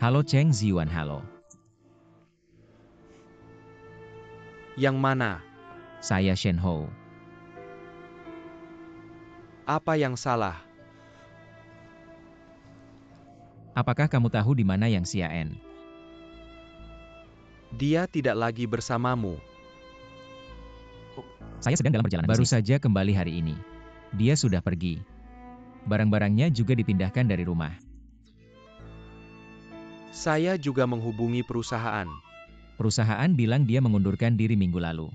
Halo Cheng Ziwan, halo. Yang mana? Saya Shen Hou. Apa yang salah? Apakah kamu tahu di mana Yang Xiaen? Dia tidak lagi bersamamu. Saya sedang dalam perjalanan. Baru saja kembali hari ini. Dia sudah pergi. Barang-barangnya juga dipindahkan dari rumah. Saya juga menghubungi perusahaan. Perusahaan bilang dia mengundurkan diri minggu lalu.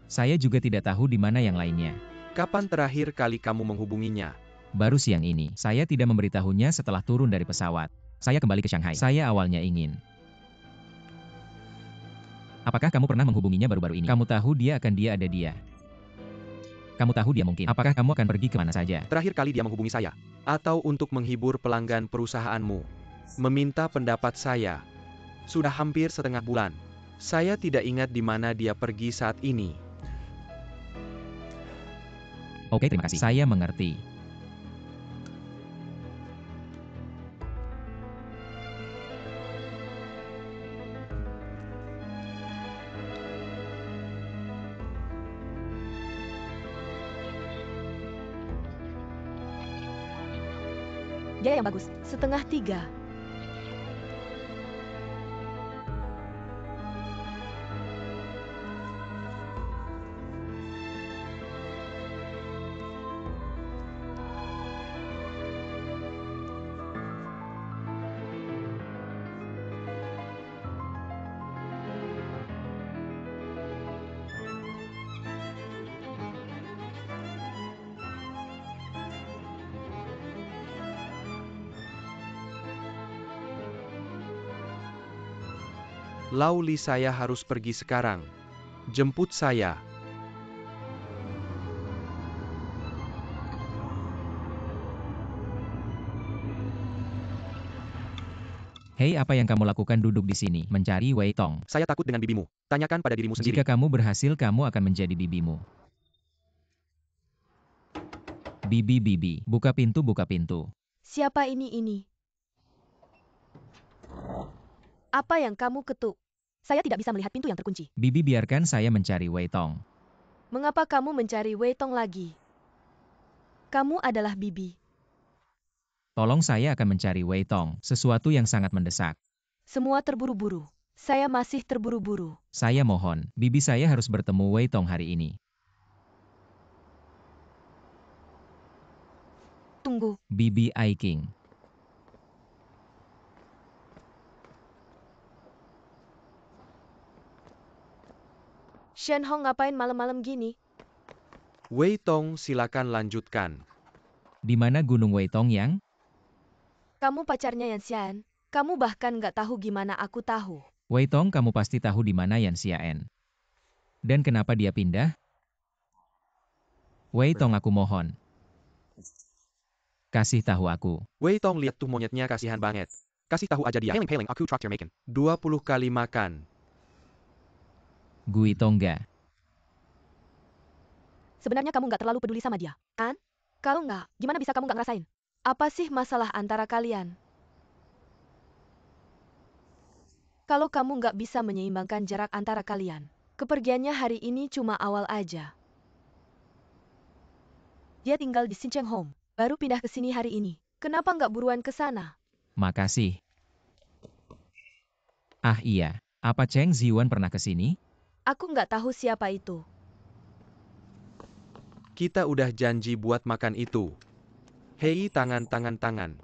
Saya juga tidak tahu di mana yang lainnya. Kapan terakhir kali kamu menghubunginya? Baru siang ini, saya tidak memberitahunya setelah turun dari pesawat. Saya kembali ke Shanghai. Saya awalnya ingin. Apakah kamu pernah menghubunginya baru-baru ini? Kamu tahu dia akan ada dia. Kamu tahu dia mungkin. Apakah kamu akan pergi kemana saja? Terakhir kali dia menghubungi saya. Atau untuk menghibur pelanggan perusahaanmu. Meminta pendapat saya. Sudah hampir setengah bulan. Saya tidak ingat di mana dia pergi saat ini. Oke, terima kasih. Saya mengerti. Dia yang bagus, 2:30. Lauli, saya harus pergi sekarang. Jemput saya. Hei, apa yang kamu lakukan duduk di sini, mencari Wei Tong? Saya takut dengan bibimu. Tanyakan pada dirimu sendiri. Jika kamu berhasil, kamu akan menjadi bibimu. Bibi, buka pintu, buka pintu. Siapa ini? Apa yang kamu ketuk? Saya tidak bisa melihat pintu yang terkunci. Bibi, biarkan saya mencari Wei Tong. Mengapa kamu mencari Wei Tong lagi? Kamu adalah Bibi. Tolong, saya akan mencari Wei Tong, sesuatu yang sangat mendesak. Semua terburu-buru. Saya masih terburu-buru. Saya mohon, Bibi, saya harus bertemu Wei Tong hari ini. Tunggu. BBI King. Shen Hong ngapain malam-malam gini? Wei Tong, silakan lanjutkan. Di mana Gunung Weitong yang? Kamu pacarnya Yan Xian. Kamu bahkan nggak tahu gimana aku tahu. Weitong, kamu pasti tahu di mana Yan Xiaen. Dan kenapa dia pindah? Weitong, aku mohon. Kasih tahu aku. Wei Tong, lihat tuh monyetnya, kasihan banget. Kasih tahu aja dia. Heling, aku traktir makan. 20 kali makan. Gui Tongga. Sebenarnya kamu nggak terlalu peduli sama dia, kan? Kalau nggak, gimana bisa kamu nggak ngerasain? Apa sih masalah antara kalian? Kalau kamu nggak bisa menyeimbangkan jarak antara kalian, kepergiannya hari ini cuma awal aja. Dia tinggal di Xincheng Home, baru pindah ke sini hari ini. Kenapa nggak buruan ke sana? Makasih. Ah iya, apa Cheng Ziwan pernah ke sini? Aku nggak tahu siapa itu. Kita udah janji buat makan itu. Hei, tangan. 20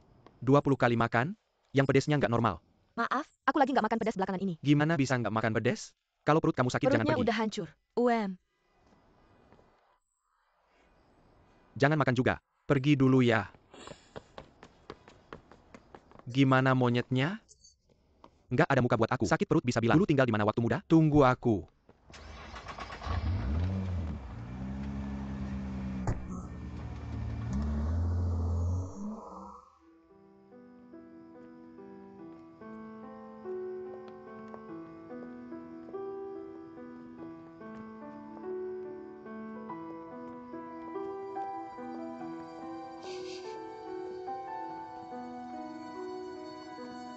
kali makan? Yang pedesnya nggak normal. Maaf, aku lagi nggak makan pedas belakangan ini. Gimana bisa nggak makan pedes? Kalau perut kamu sakit jangan Perutnya pergi. udah hancur. Jangan makan juga. Pergi dulu ya. Gimana monyetnya? Nggak ada muka buat aku. Sakit perut bisa bilang. Dulu tinggal di mana waktu muda? Tunggu aku.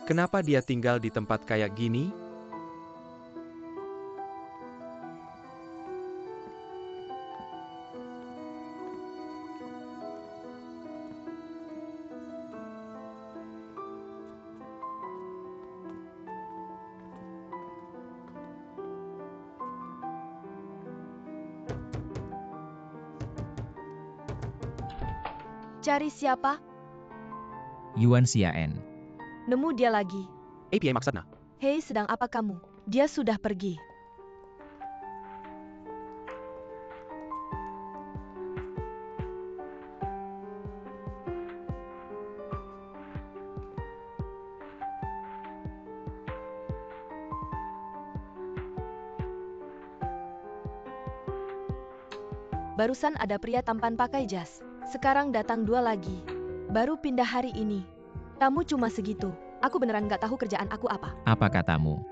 Kenapa dia tinggal di tempat kayak gini? Cari siapa? Yuan Xiaen. Nemu dia lagi. APA maksudnya? Hei, sedang apa kamu? Dia sudah pergi. Barusan ada pria tampan pakai jas. Sekarang datang 2 lagi. Baru pindah hari ini. Kamu cuma segitu. Aku beneran nggak tahu kerjaan aku apa. Apa katamu?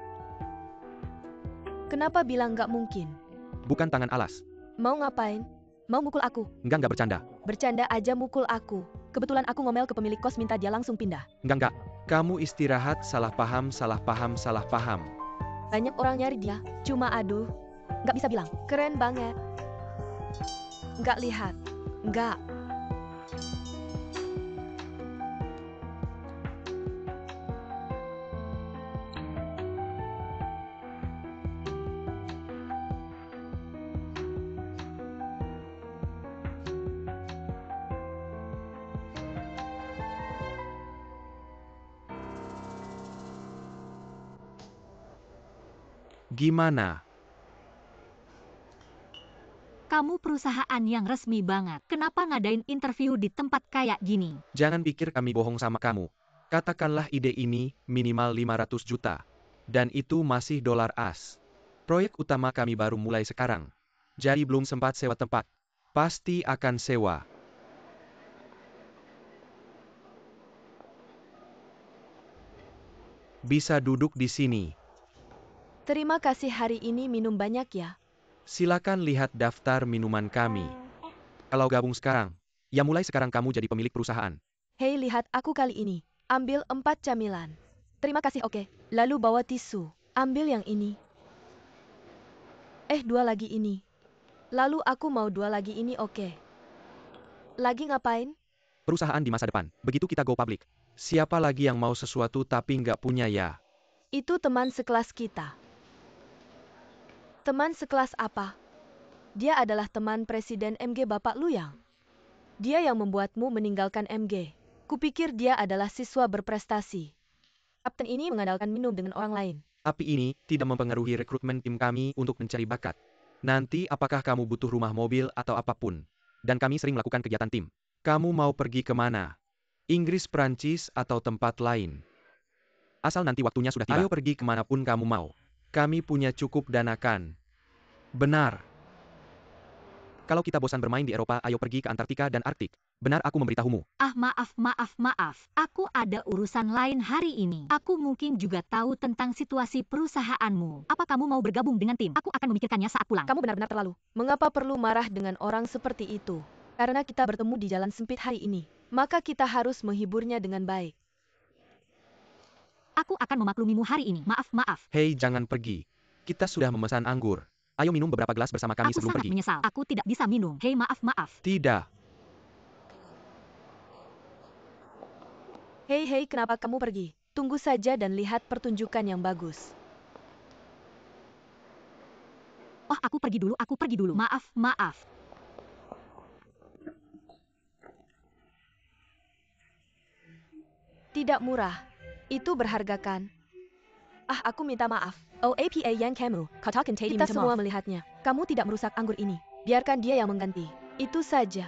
Kenapa bilang nggak mungkin? Bukan tangan alas. Mau ngapain? Mau mukul aku? Nggak bercanda. Bercanda aja mukul aku. Kebetulan aku ngomel ke pemilik kos minta dia langsung pindah. Nggak. Kamu istirahat, salah paham. Banyak orang nyari dia. Cuma aduh. Nggak bisa bilang. Keren banget. Nggak lihat. Nggak. Gimana? Kamu perusahaan yang resmi banget. Kenapa ngadain interview di tempat kayak gini? Jangan pikir kami bohong sama kamu. Katakanlah ide ini minimal 500 juta. Dan itu masih dolar as. Proyek utama kami baru mulai sekarang. Jadi belum sempat sewa tempat. Pasti akan sewa. Bisa duduk di sini. Terima kasih, hari ini minum banyak ya. Silakan lihat daftar minuman kami. Kalau gabung sekarang, ya mulai sekarang kamu jadi pemilik perusahaan. Hei, lihat aku kali ini. Ambil 4 camilan. Terima kasih, oke. Lalu bawa tisu. Ambil yang ini. 2 lagi ini. Lalu aku mau 2 lagi ini, oke. Lagi ngapain? Perusahaan di masa depan. Begitu kita go public. Siapa lagi yang mau sesuatu tapi nggak punya ya? Itu teman sekelas kita. Teman sekelas apa? Dia adalah teman Presiden MG Bapak Luyang. Dia yang membuatmu meninggalkan MG. Kupikir dia adalah siswa berprestasi. Kapten ini mengandalkan minum dengan orang lain. Tapi ini tidak mempengaruhi rekrutmen tim kami untuk mencari bakat. Nanti apakah kamu butuh rumah mobil atau apapun? Dan kami sering melakukan kegiatan tim. Kamu mau pergi kemana? Inggris, Prancis, atau tempat lain? Asal nanti waktunya sudah tiba. Ayo pergi kemanapun kamu mau. Kami punya cukup dana kan? Benar. Kalau kita bosan bermain di Eropa, ayo pergi ke Antartika dan Arktik. Benar aku memberitahumu. Maaf. Aku ada urusan lain hari ini. Aku mungkin juga tahu tentang situasi perusahaanmu. Apa kamu mau bergabung dengan tim? Aku akan memikirkannya saat pulang. Kamu benar-benar terlalu. Mengapa perlu marah dengan orang seperti itu? Karena kita bertemu di jalan sempit hari ini. Maka kita harus menghiburnya dengan baik. Aku akan memaklumimu hari ini. Maaf. Hei, jangan pergi. Kita sudah memesan anggur. Ayo minum beberapa gelas bersama kami Aku sebelum sangat pergi. menyesal. Aku tidak bisa minum. Hei, maaf. Tidak. Hei, kenapa kamu pergi? Tunggu saja dan lihat pertunjukan yang bagus. Oh, aku pergi dulu. Maaf. Tidak murah. Itu berharga kan? Aku minta maaf. Oh, apa yang kamu katakan tadi? Kita semua melihatnya. Kamu tidak merusak anggur ini. Biarkan dia yang mengganti. Itu saja.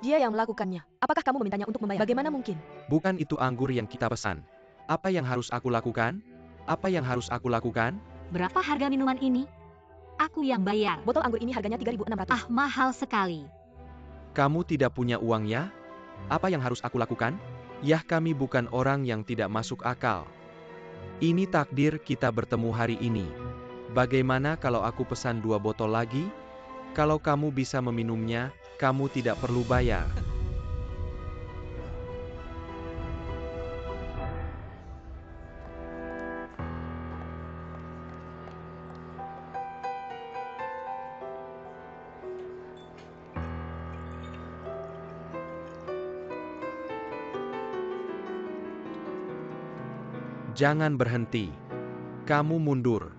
Dia yang melakukannya. Apakah kamu memintanya untuk membayar? Bagaimana mungkin? Bukan itu anggur yang kita pesan. Apa yang harus aku lakukan? Berapa harga minuman ini? Aku yang bayar. Botol anggur ini harganya 3.600. Mahal sekali. Kamu tidak punya uang ya? Apa yang harus aku lakukan? Yah, kami bukan orang yang tidak masuk akal. Ini takdir kita bertemu hari ini. Bagaimana kalau aku pesan 2 botol lagi? Kalau kamu bisa meminumnya, kamu tidak perlu bayar. Jangan berhenti. Kamu mundur.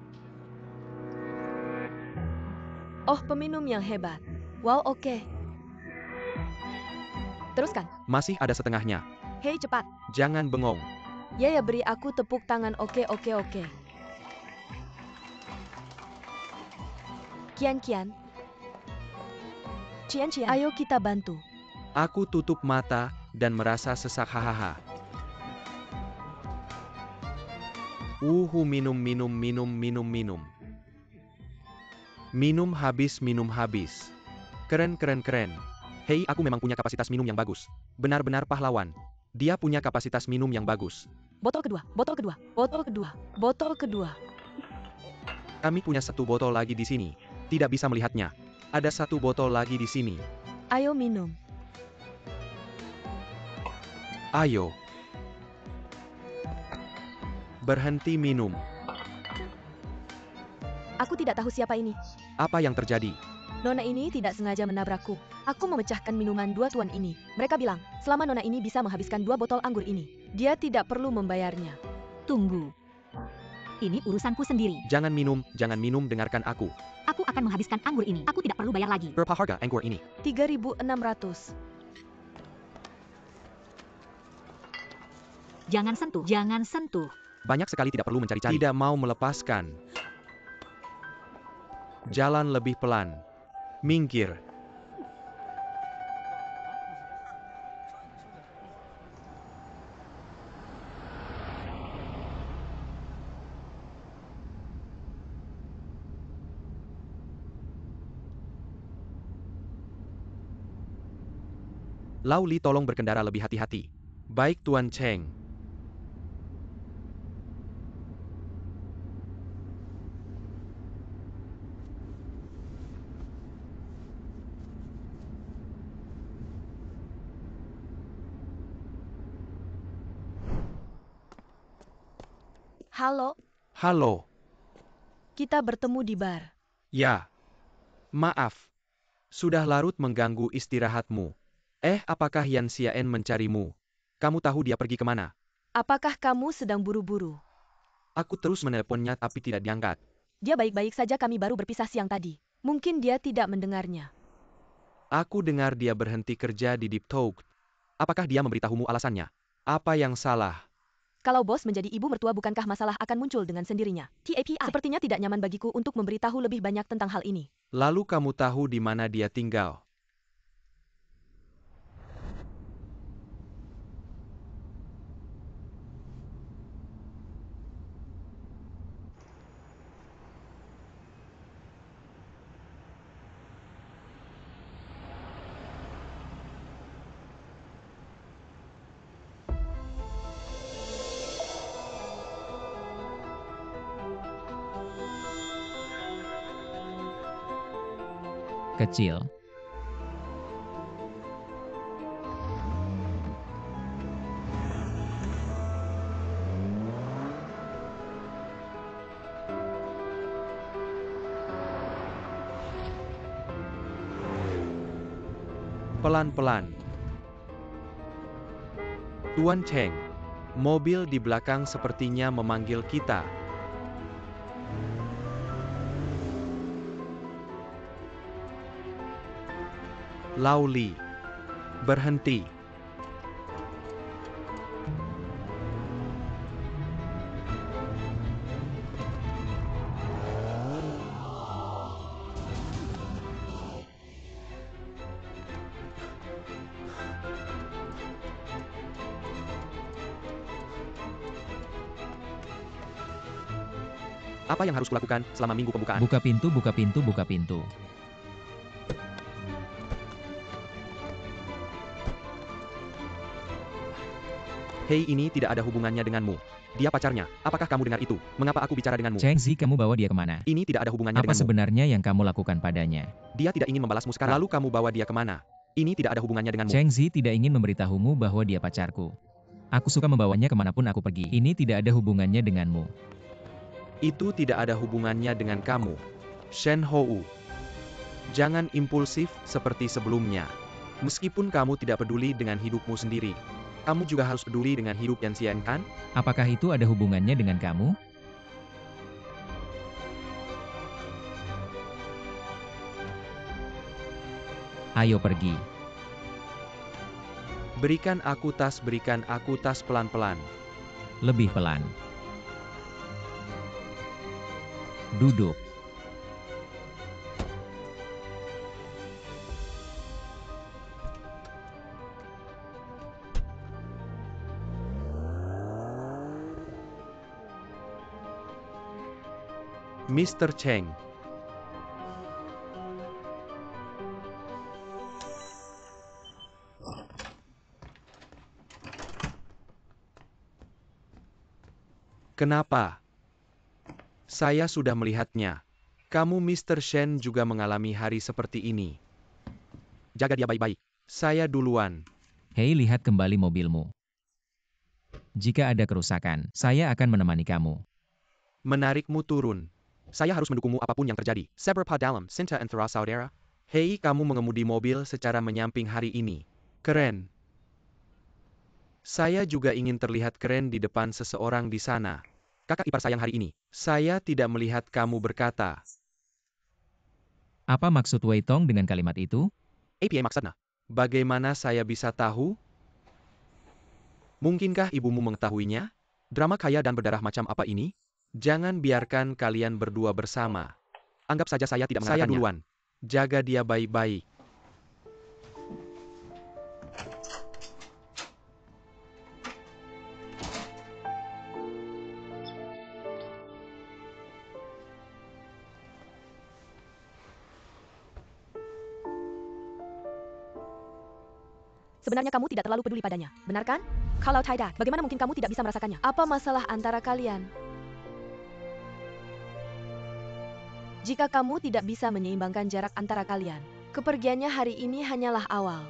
Oh, peminum yang hebat. Wow, oke. Teruskan. Masih ada setengahnya. Hei, cepat. Jangan bengong. Ya, beri aku tepuk tangan. Oke. Kian. Cian, ayo kita bantu. Aku tutup mata dan merasa sesak. Hahaha. Minum. Minum habis. Keren. Hei, aku memang punya kapasitas minum yang bagus. Benar-benar pahlawan. Dia punya kapasitas minum yang bagus. Botol kedua. Kami punya 1 botol lagi di sini. Tidak bisa melihatnya. Ada 1 botol lagi di sini. Ayo minum. Ayo. Berhenti minum. Aku tidak tahu siapa ini. Apa yang terjadi? Nona ini tidak sengaja menabrakku. Aku memecahkan minuman 2 tuan ini. Mereka bilang, selama nona ini bisa menghabiskan 2 botol anggur ini, dia tidak perlu membayarnya. Tunggu. Ini urusanku sendiri. Jangan minum, dengarkan aku. Aku akan menghabiskan anggur ini. Aku tidak perlu bayar lagi. Berapa harga anggur ini? 3.600. Jangan sentuh. Banyak sekali, tidak perlu mencari-cari. Tidak mau melepaskan. Jalan lebih pelan. Minggir. Lau Li, tolong berkendara lebih hati-hati. Baik, Tuan Cheng. Halo. Kita bertemu di bar. Ya. Maaf. Sudah larut mengganggu istirahatmu. Apakah Yan Xian mencarimu? Kamu tahu dia pergi kemana? Apakah kamu sedang buru-buru? Aku terus menelponnya tapi tidak diangkat. Dia baik-baik saja, kami baru berpisah siang tadi. Mungkin dia tidak mendengarnya. Aku dengar dia berhenti kerja di Deep Talk. Apakah dia memberitahumu alasannya? Apa yang salah? Kalau bos menjadi ibu mertua, bukankah masalah akan muncul dengan sendirinya? TAPI. Sepertinya tidak nyaman bagiku untuk memberitahu lebih banyak tentang hal ini. Lalu kamu tahu di mana dia tinggal? Kecil. Pelan-pelan. Tuan Cheng, mobil di belakang sepertinya memanggil kita. Lau Li, berhenti. Apa yang harus kulakukan selama minggu pembukaan? Buka pintu, buka pintu, buka pintu. Hei, ini tidak ada hubungannya denganmu. Dia pacarnya. Apakah kamu dengar itu? Mengapa aku bicara denganmu? Cheng Zi, kamu bawa dia kemana? Ini tidak ada hubungannya Apa denganmu. sebenarnya yang kamu lakukan padanya? Dia tidak ingin membalasmu sekarang. Lalu kamu bawa dia kemana? Ini tidak ada hubungannya denganmu. Cheng Zi tidak ingin memberitahumu bahwa dia pacarku. Aku suka membawanya kemanapun aku pergi. Ini tidak ada hubungannya denganmu. Itu tidak ada hubungannya dengan kamu. Shen Hou. Jangan impulsif seperti sebelumnya. Meskipun kamu tidak peduli dengan hidupmu sendiri, kamu juga harus peduli dengan hidup yang Xian, kan? Apakah itu ada hubungannya dengan kamu? Ayo pergi. Berikan aku tas pelan-pelan. Lebih pelan. Duduk. Mr. Cheng. Kenapa? Saya sudah melihatnya. Kamu Mr. Shen juga mengalami hari seperti ini. Jaga dia baik-baik. Saya duluan. Hei, lihat kembali mobilmu. Jika ada kerusakan, saya akan menemani kamu. Menarikmu turun. Saya harus mendukungmu apapun yang terjadi. Seberapa dalam, Sinta antara saudara? Hei, kamu mengemudi mobil secara menyamping hari ini. Keren. Saya juga ingin terlihat keren di depan seseorang di sana. Kakak ipar sayang hari ini. Saya tidak melihat kamu berkata. Apa maksud Wei Tong dengan kalimat itu? Apa maksudnya? Bagaimana saya bisa tahu? Mungkinkah ibumu mengetahuinya? Drama kaya dan berdarah macam apa ini? Jangan biarkan kalian berdua bersama. Anggap saja saya tidak mengatakannya. Saya duluan. Jaga dia baik-baik. Sebenarnya kamu tidak terlalu peduli padanya, benar kan? Kalau tidak, bagaimana mungkin kamu tidak bisa merasakannya? Apa masalah antara kalian? Jika kamu tidak bisa menyeimbangkan jarak antara kalian, kepergiannya hari ini hanyalah awal.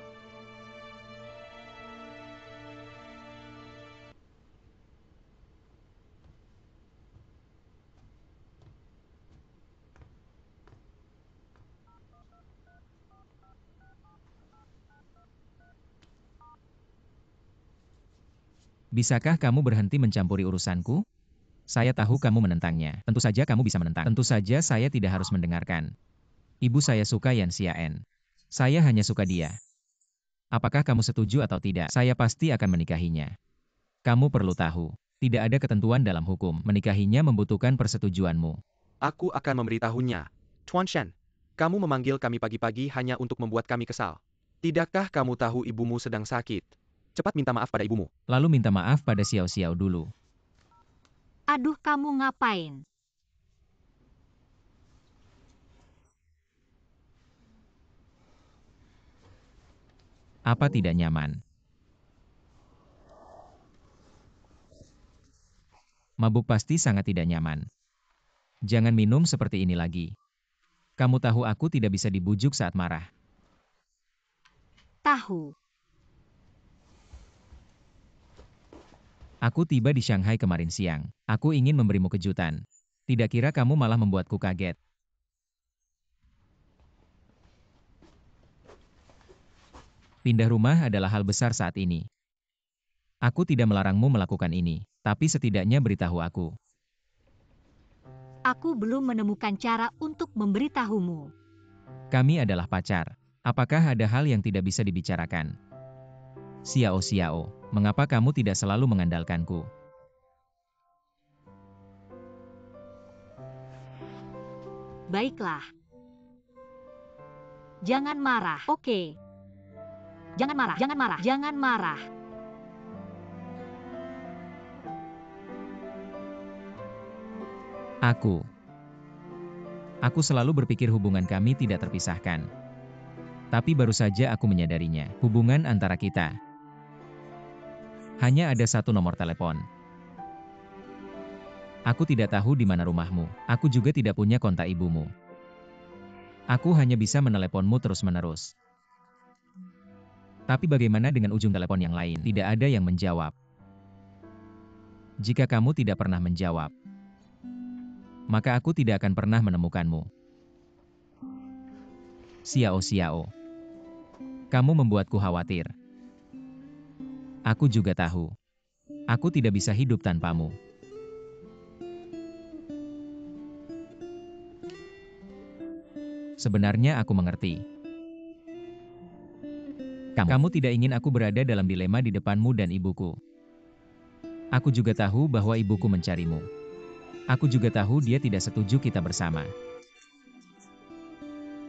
Bisakah kamu berhenti mencampuri urusanku? Saya tahu kamu menentangnya. Tentu saja kamu bisa menentang. Tentu saja saya tidak harus mendengarkan. Ibu saya suka Yan Xiaen. Saya hanya suka dia. Apakah kamu setuju atau tidak? Saya pasti akan menikahinya. Kamu perlu tahu, tidak ada ketentuan dalam hukum. Menikahinya membutuhkan persetujuanmu. Aku akan memberitahunya. Tuan Shen, kamu memanggil kami pagi-pagi hanya untuk membuat kami kesal. Tidakkah kamu tahu ibumu sedang sakit? Cepat minta maaf pada ibumu. Lalu minta maaf pada Xiao Xiao dulu. Aduh, kamu ngapain? Apa tidak nyaman? Mabuk pasti sangat tidak nyaman. Jangan minum seperti ini lagi. Kamu tahu aku tidak bisa dibujuk saat marah. Tahu. Aku tiba di Shanghai kemarin siang. Aku ingin memberimu kejutan. Tidak kira kamu malah membuatku kaget. Pindah rumah adalah hal besar saat ini. Aku tidak melarangmu melakukan ini, tapi setidaknya beritahu aku. Aku belum menemukan cara untuk memberitahumu. Kami adalah pacar. Apakah ada hal yang tidak bisa dibicarakan? Xiao Xiao, mengapa kamu tidak selalu mengandalkanku? Baiklah. Jangan marah, oke? Jangan marah, jangan marah, jangan marah. Aku selalu berpikir hubungan kami tidak terpisahkan. Tapi baru saja aku menyadarinya, hubungan antara kita hanya ada satu nomor telepon. Aku tidak tahu di mana rumahmu, aku juga tidak punya kontak ibumu. Aku hanya bisa meneleponmu terus-menerus. Tapi bagaimana dengan ujung telepon yang lain? Tidak ada yang menjawab. Jika kamu tidak pernah menjawab, maka aku tidak akan pernah menemukanmu. Xiao Xiao, kamu membuatku khawatir. Aku juga tahu, aku tidak bisa hidup tanpamu. Sebenarnya aku mengerti. Kamu tidak ingin aku berada dalam dilema di depanmu dan ibuku. Aku juga tahu bahwa ibuku mencarimu. Aku juga tahu dia tidak setuju kita bersama.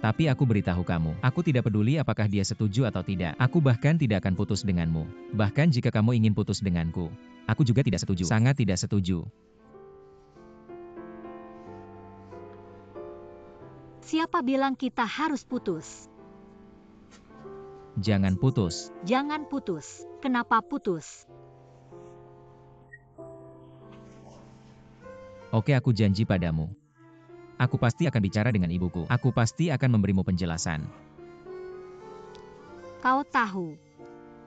Tapi aku beritahu kamu, aku tidak peduli apakah dia setuju atau tidak. Aku bahkan tidak akan putus denganmu. Bahkan jika kamu ingin putus denganku, aku juga tidak setuju. Sangat tidak setuju. Siapa bilang kita harus putus? Jangan putus. Jangan putus. Kenapa putus? Oke, aku janji padamu. Aku pasti akan bicara dengan ibuku. Aku pasti akan memberimu penjelasan. Kau tahu,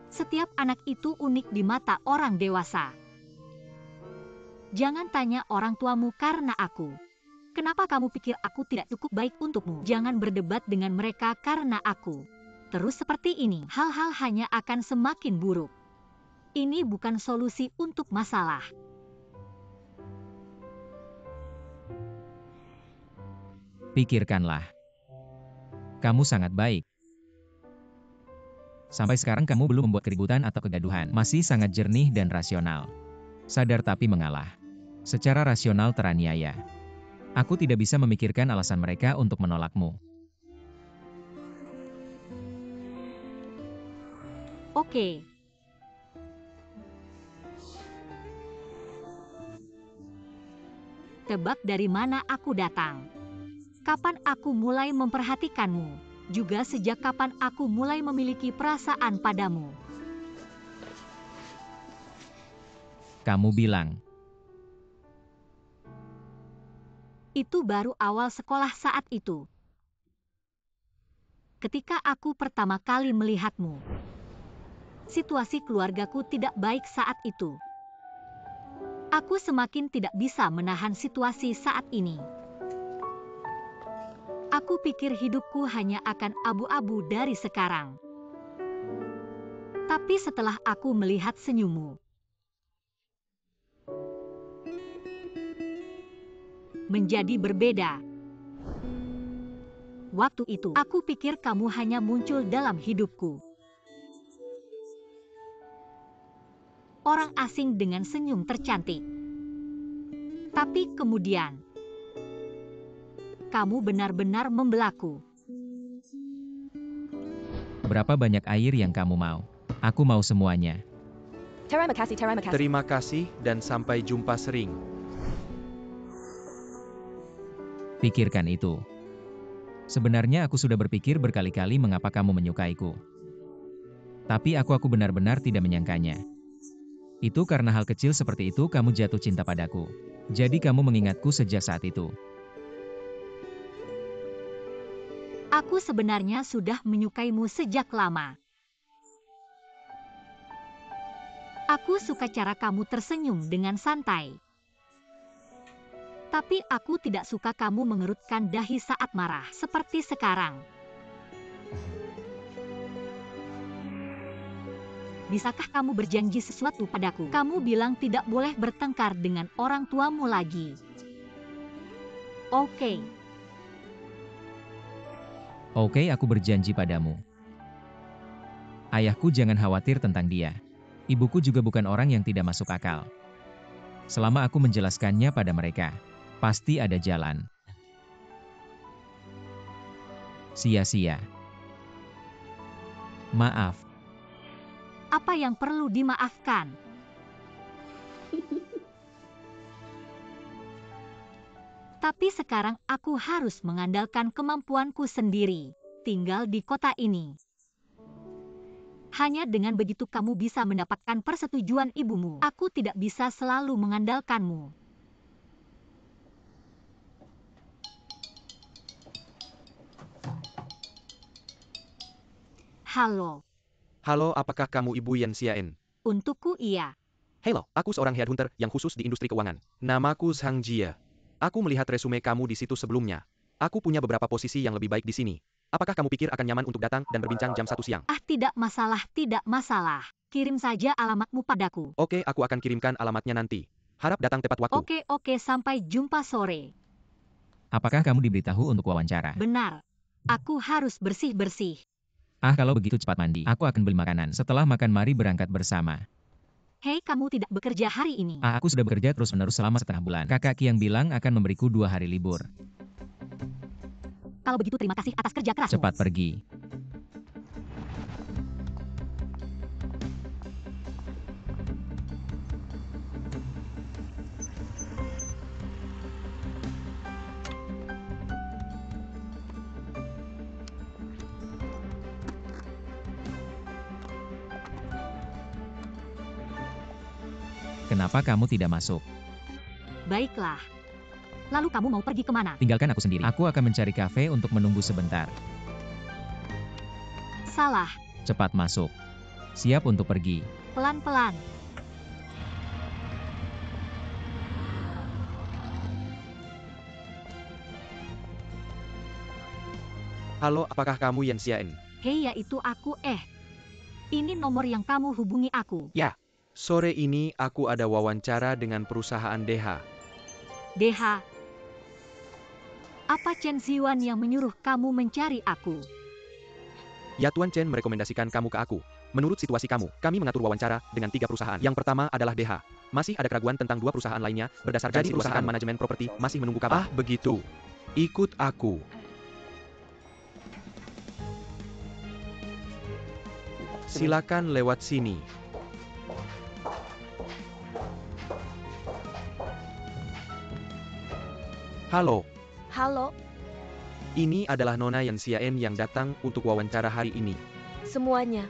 setiap anak itu unik di mata orang dewasa. Jangan tanya orang tuamu karena aku. Kenapa kamu pikir aku tidak cukup baik untukmu? Jangan berdebat dengan mereka karena aku. Terus seperti ini, hal-hal hanya akan semakin buruk. Ini bukan solusi untuk masalah. Pikirkanlah. Kamu sangat baik. Sampai sekarang kamu belum membuat keributan atau kegaduhan. Masih sangat jernih dan rasional. Sadar tapi mengalah. Secara rasional teraniaya. Aku tidak bisa memikirkan alasan mereka untuk menolakmu. Oke. Tebak dari mana aku datang. Kapan aku mulai memperhatikanmu? Juga sejak kapan aku mulai memiliki perasaan padamu? Kamu bilang. Itu baru awal sekolah saat itu. Ketika aku pertama kali melihatmu, situasi keluargaku tidak baik saat itu. Aku semakin tidak bisa menahan situasi saat ini. Aku pikir hidupku hanya akan abu-abu dari sekarang. Tapi setelah aku melihat senyummu, menjadi berbeda. Waktu itu, aku pikir kamu hanya muncul dalam hidupku. Orang asing dengan senyum tercantik. Tapi kemudian, kamu benar-benar membelaku. Berapa banyak air yang kamu mau? Aku mau semuanya. Terima kasih, terima kasih. Terima kasih dan sampai jumpa sering. Pikirkan itu. Sebenarnya aku sudah berpikir berkali-kali mengapa kamu menyukaiku. Tapi aku benar-benar tidak menyangkanya. Itu karena hal kecil seperti itu kamu jatuh cinta padaku. Jadi kamu mengingatku sejak saat itu. Aku sebenarnya sudah menyukaimu sejak lama. Aku suka cara kamu tersenyum dengan santai. Tapi aku tidak suka kamu mengerutkan dahi saat marah, seperti sekarang. Bisakah kamu berjanji sesuatu padaku? Kamu bilang tidak boleh bertengkar dengan orang tuamu lagi. Oke. Oke, aku berjanji padamu. Ayahku jangan khawatir tentang dia. Ibuku juga bukan orang yang tidak masuk akal. Selama aku menjelaskannya pada mereka, pasti ada jalan. Sia-sia. Maaf. Apa yang perlu dimaafkan? Tapi sekarang aku harus mengandalkan kemampuanku sendiri, tinggal di kota ini. Hanya dengan begitu kamu bisa mendapatkan persetujuan ibumu. Aku tidak bisa selalu mengandalkanmu. Halo, Halo, apakah kamu Ibu Yan Xiaen? untukku iya. Halo, aku seorang headhunter yang khusus di industri keuangan. Namaku Zhang Jia. Aku melihat resume kamu di situs sebelumnya. Aku punya beberapa posisi yang lebih baik di sini. Apakah kamu pikir akan nyaman untuk datang dan berbincang jam 1 siang? Tidak masalah, tidak masalah. Kirim saja alamatmu padaku. Oke, aku akan kirimkan alamatnya nanti. Harap datang tepat waktu. Oke, sampai jumpa sore. Apakah kamu diberitahu untuk wawancara? Benar. Aku harus bersih-bersih. Kalau begitu cepat mandi. Aku akan beli makanan. Setelah makan mari berangkat bersama. Hei, kamu tidak bekerja hari ini? Aku sudah bekerja terus-menerus selama setengah bulan. Kakak Kiang bilang akan memberiku 2 hari libur. Kalau begitu terima kasih atas kerja kerasmu. Cepat pergi. Kenapa kamu tidak masuk? Baiklah. Lalu kamu mau pergi kemana? Tinggalkan aku sendiri. Aku akan mencari kafe untuk menunggu sebentar. Salah. Cepat masuk. Siap untuk pergi. Pelan-pelan. Halo, apakah kamu Yan Xiaen? Hei, yaitu aku. Ini nomor yang kamu hubungi aku. Ya. Sore ini aku ada wawancara dengan perusahaan DH. DH. Apa Chen Ziwan yang menyuruh kamu mencari aku? Ya, Tuan Chen merekomendasikan kamu ke aku. Menurut situasi kamu, kami mengatur wawancara dengan 3 perusahaan. Yang pertama adalah DH. Masih ada keraguan tentang 2 perusahaan lainnya, berdasarkan perusahaan manajemen properti masih menunggu kabar. Begitu. Ikut aku. Silakan lewat sini. Halo, Halo, ini adalah Nona Yan Xiaen yang datang untuk wawancara hari ini. semuanya.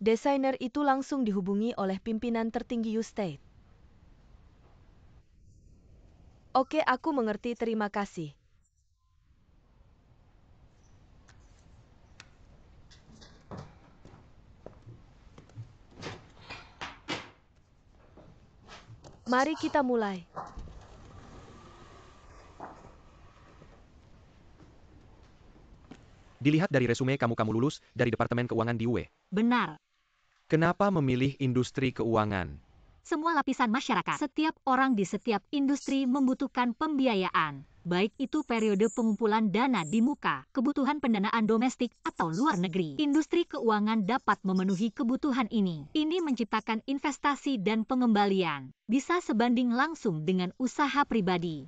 Desainer itu langsung dihubungi oleh pimpinan tertinggi Ustate. Oke, aku mengerti, terima kasih. Mari kita mulai. Dilihat dari resume kamu lulus dari Departemen Keuangan di UE. Benar. Kenapa memilih industri keuangan? Semua lapisan masyarakat, setiap orang di setiap industri membutuhkan pembiayaan. Baik itu periode pengumpulan dana di muka, kebutuhan pendanaan domestik, atau luar negeri. Industri keuangan dapat memenuhi kebutuhan ini. Ini menciptakan investasi dan pengembalian. Bisa sebanding langsung dengan usaha pribadi.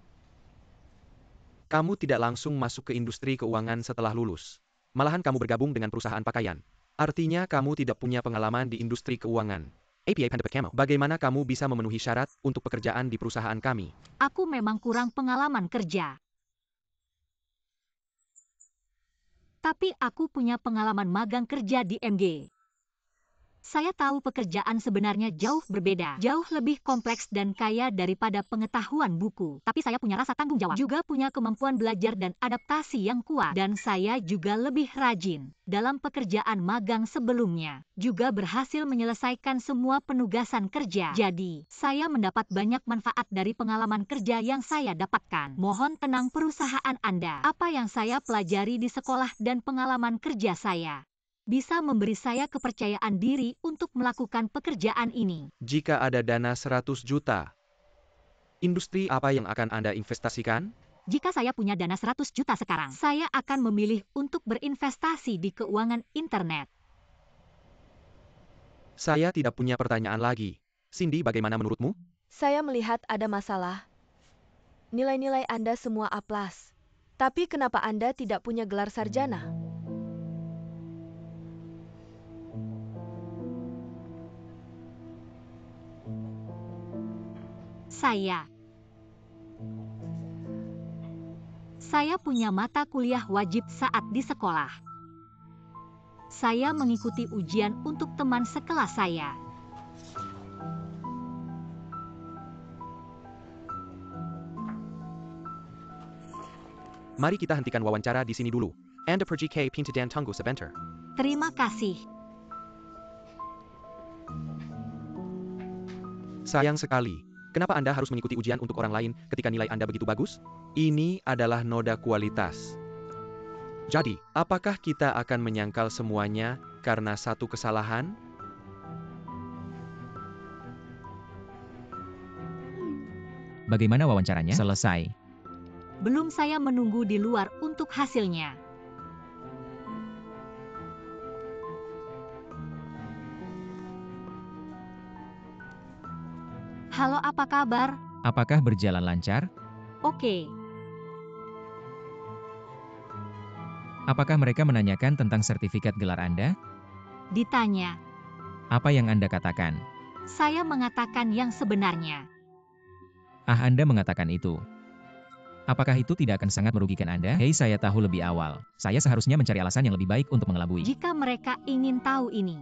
Kamu tidak langsung masuk ke industri keuangan setelah lulus. Malahan kamu bergabung dengan perusahaan pakaian. Artinya kamu tidak punya pengalaman di industri keuangan. APA Pendapat Kamu, bagaimana kamu bisa memenuhi syarat untuk pekerjaan di perusahaan kami? Aku memang kurang pengalaman kerja. Tapi aku punya pengalaman magang kerja di MG. Saya tahu pekerjaan sebenarnya jauh berbeda, jauh lebih kompleks dan kaya daripada pengetahuan buku. Tapi saya punya rasa tanggung jawab, juga punya kemampuan belajar dan adaptasi yang kuat. Dan saya juga lebih rajin dalam pekerjaan magang sebelumnya. Juga berhasil menyelesaikan semua penugasan kerja. Jadi, saya mendapat banyak manfaat dari pengalaman kerja yang saya dapatkan. Mohon tenang perusahaan Anda. Apa yang saya pelajari di sekolah dan pengalaman kerja saya bisa memberi saya kepercayaan diri untuk melakukan pekerjaan ini. Jika ada dana 100 juta, industri apa yang akan Anda investasikan? Jika saya punya dana 100 juta sekarang, saya akan memilih untuk berinvestasi di keuangan internet. Saya tidak punya pertanyaan lagi. Cindy, bagaimana menurutmu? Saya melihat ada masalah. Nilai-nilai Anda semua A+. Tapi kenapa Anda tidak punya gelar sarjana? Saya punya mata kuliah wajib saat di sekolah. Saya mengikuti ujian untuk teman sekelas saya. Mari kita hentikan wawancara di sini dulu. Anda pergi ke pintu dan tunggu sebentar. Terima kasih. Sayang sekali. Kenapa Anda harus mengikuti ujian untuk orang lain ketika nilai Anda begitu bagus? Ini adalah noda kualitas. Jadi, apakah kita akan menyangkal semuanya karena satu kesalahan? Bagaimana wawancaranya? Selesai. Belum, saya menunggu di luar untuk hasilnya. Halo, apa kabar? Apakah berjalan lancar? Oke. Apakah mereka menanyakan tentang sertifikat gelar Anda? Ditanya. Apa yang Anda katakan? Saya mengatakan yang sebenarnya. Anda mengatakan itu. Apakah itu tidak akan sangat merugikan Anda? Hei, saya tahu lebih awal. Saya seharusnya mencari alasan yang lebih baik untuk mengelabui. Jika mereka ingin tahu ini,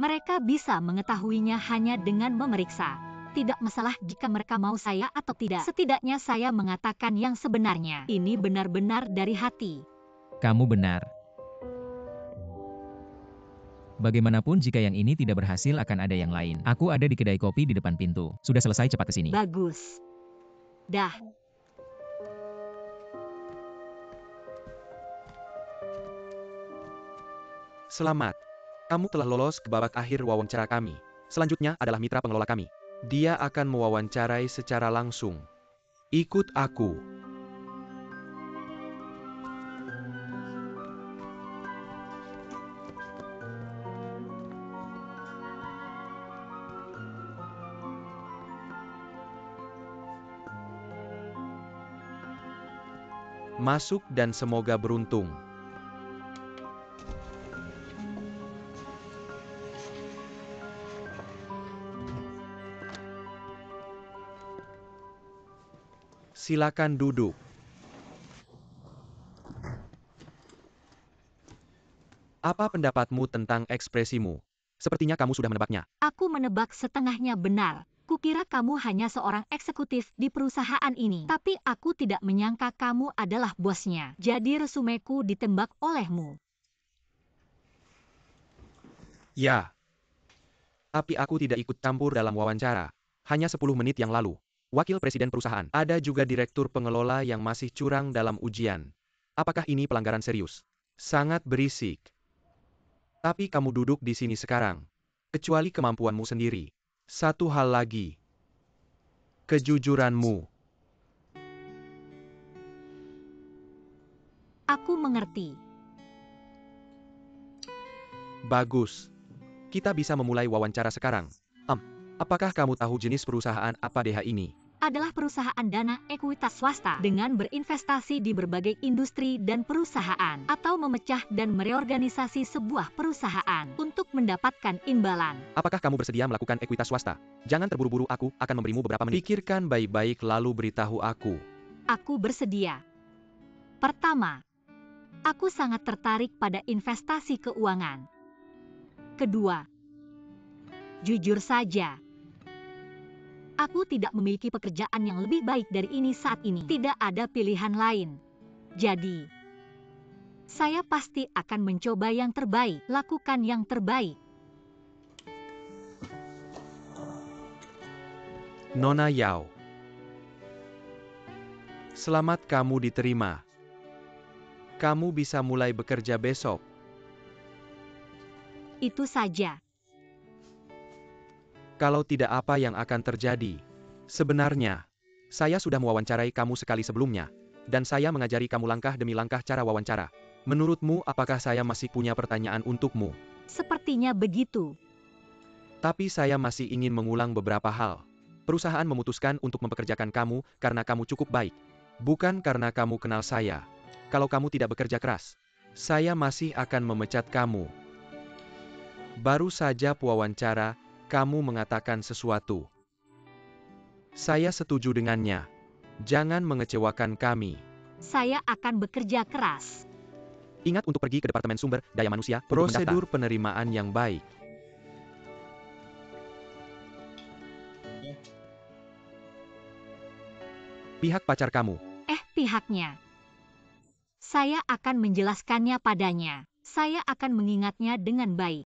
mereka bisa mengetahuinya hanya dengan memeriksa. Tidak masalah jika mereka mau saya atau tidak. Setidaknya saya mengatakan yang sebenarnya. Ini benar-benar dari hati. Kamu benar. Bagaimanapun jika yang ini tidak berhasil akan ada yang lain. Aku ada di kedai kopi di depan pintu. Sudah selesai, cepat ke sini. Bagus. Dah. Selamat. Kamu telah lolos ke babak akhir wawancara kami. Selanjutnya adalah mitra pengelola kami. Dia akan mewawancarai secara langsung. Ikut aku. Masuk dan semoga beruntung. Silakan duduk. Apa pendapatmu tentang ekspresimu? Sepertinya kamu sudah menebaknya. Aku menebak setengahnya benar. Kukira kamu hanya seorang eksekutif di perusahaan ini. Tapi aku tidak menyangka kamu adalah bosnya. Jadi resumeku ditembak olehmu. Ya. Tapi aku tidak ikut campur dalam wawancara. Hanya 10 menit yang lalu. Wakil presiden perusahaan. Ada juga direktur pengelola yang masih curang dalam ujian. Apakah ini pelanggaran serius? Sangat berisik. Tapi kamu duduk di sini sekarang. Kecuali kemampuanmu sendiri. Satu hal lagi. Kejujuranmu. Aku mengerti. Bagus. Kita bisa memulai wawancara sekarang. Apakah kamu tahu jenis perusahaan apa DH ini? Adalah perusahaan dana ekuitas swasta dengan berinvestasi di berbagai industri dan perusahaan atau memecah dan mereorganisasi sebuah perusahaan untuk mendapatkan imbalan. Apakah kamu bersedia melakukan ekuitas swasta? Jangan terburu-buru, aku akan memberimu beberapa menit. Pikirkan baik-baik lalu beritahu aku. Aku bersedia. Pertama, aku sangat tertarik pada investasi keuangan. Kedua, jujur saja, aku tidak memiliki pekerjaan yang lebih baik dari ini saat ini. Tidak ada pilihan lain. Jadi, saya pasti akan mencoba yang terbaik, lakukan yang terbaik. Nona Yao. Selamat kamu diterima. Kamu bisa mulai bekerja besok. Itu saja. Kalau tidak, apa yang akan terjadi? Sebenarnya, saya sudah mewawancarai kamu sekali sebelumnya, dan saya mengajari kamu langkah demi langkah cara wawancara. Menurutmu, apakah saya masih punya pertanyaan untukmu? Sepertinya begitu. Tapi saya masih ingin mengulang beberapa hal. Perusahaan memutuskan untuk mempekerjakan kamu karena kamu cukup baik. Bukan karena kamu kenal saya. Kalau kamu tidak bekerja keras, saya masih akan memecat kamu. Baru saja wawancara, kamu mengatakan sesuatu. Saya setuju dengannya. Jangan mengecewakan kami. Saya akan bekerja keras. Ingat untuk pergi ke Departemen Sumber Daya Manusia. Prosedur penerimaan yang baik. Pihak pacar kamu. Pihaknya. Saya akan menjelaskannya padanya. Saya akan mengingatnya dengan baik.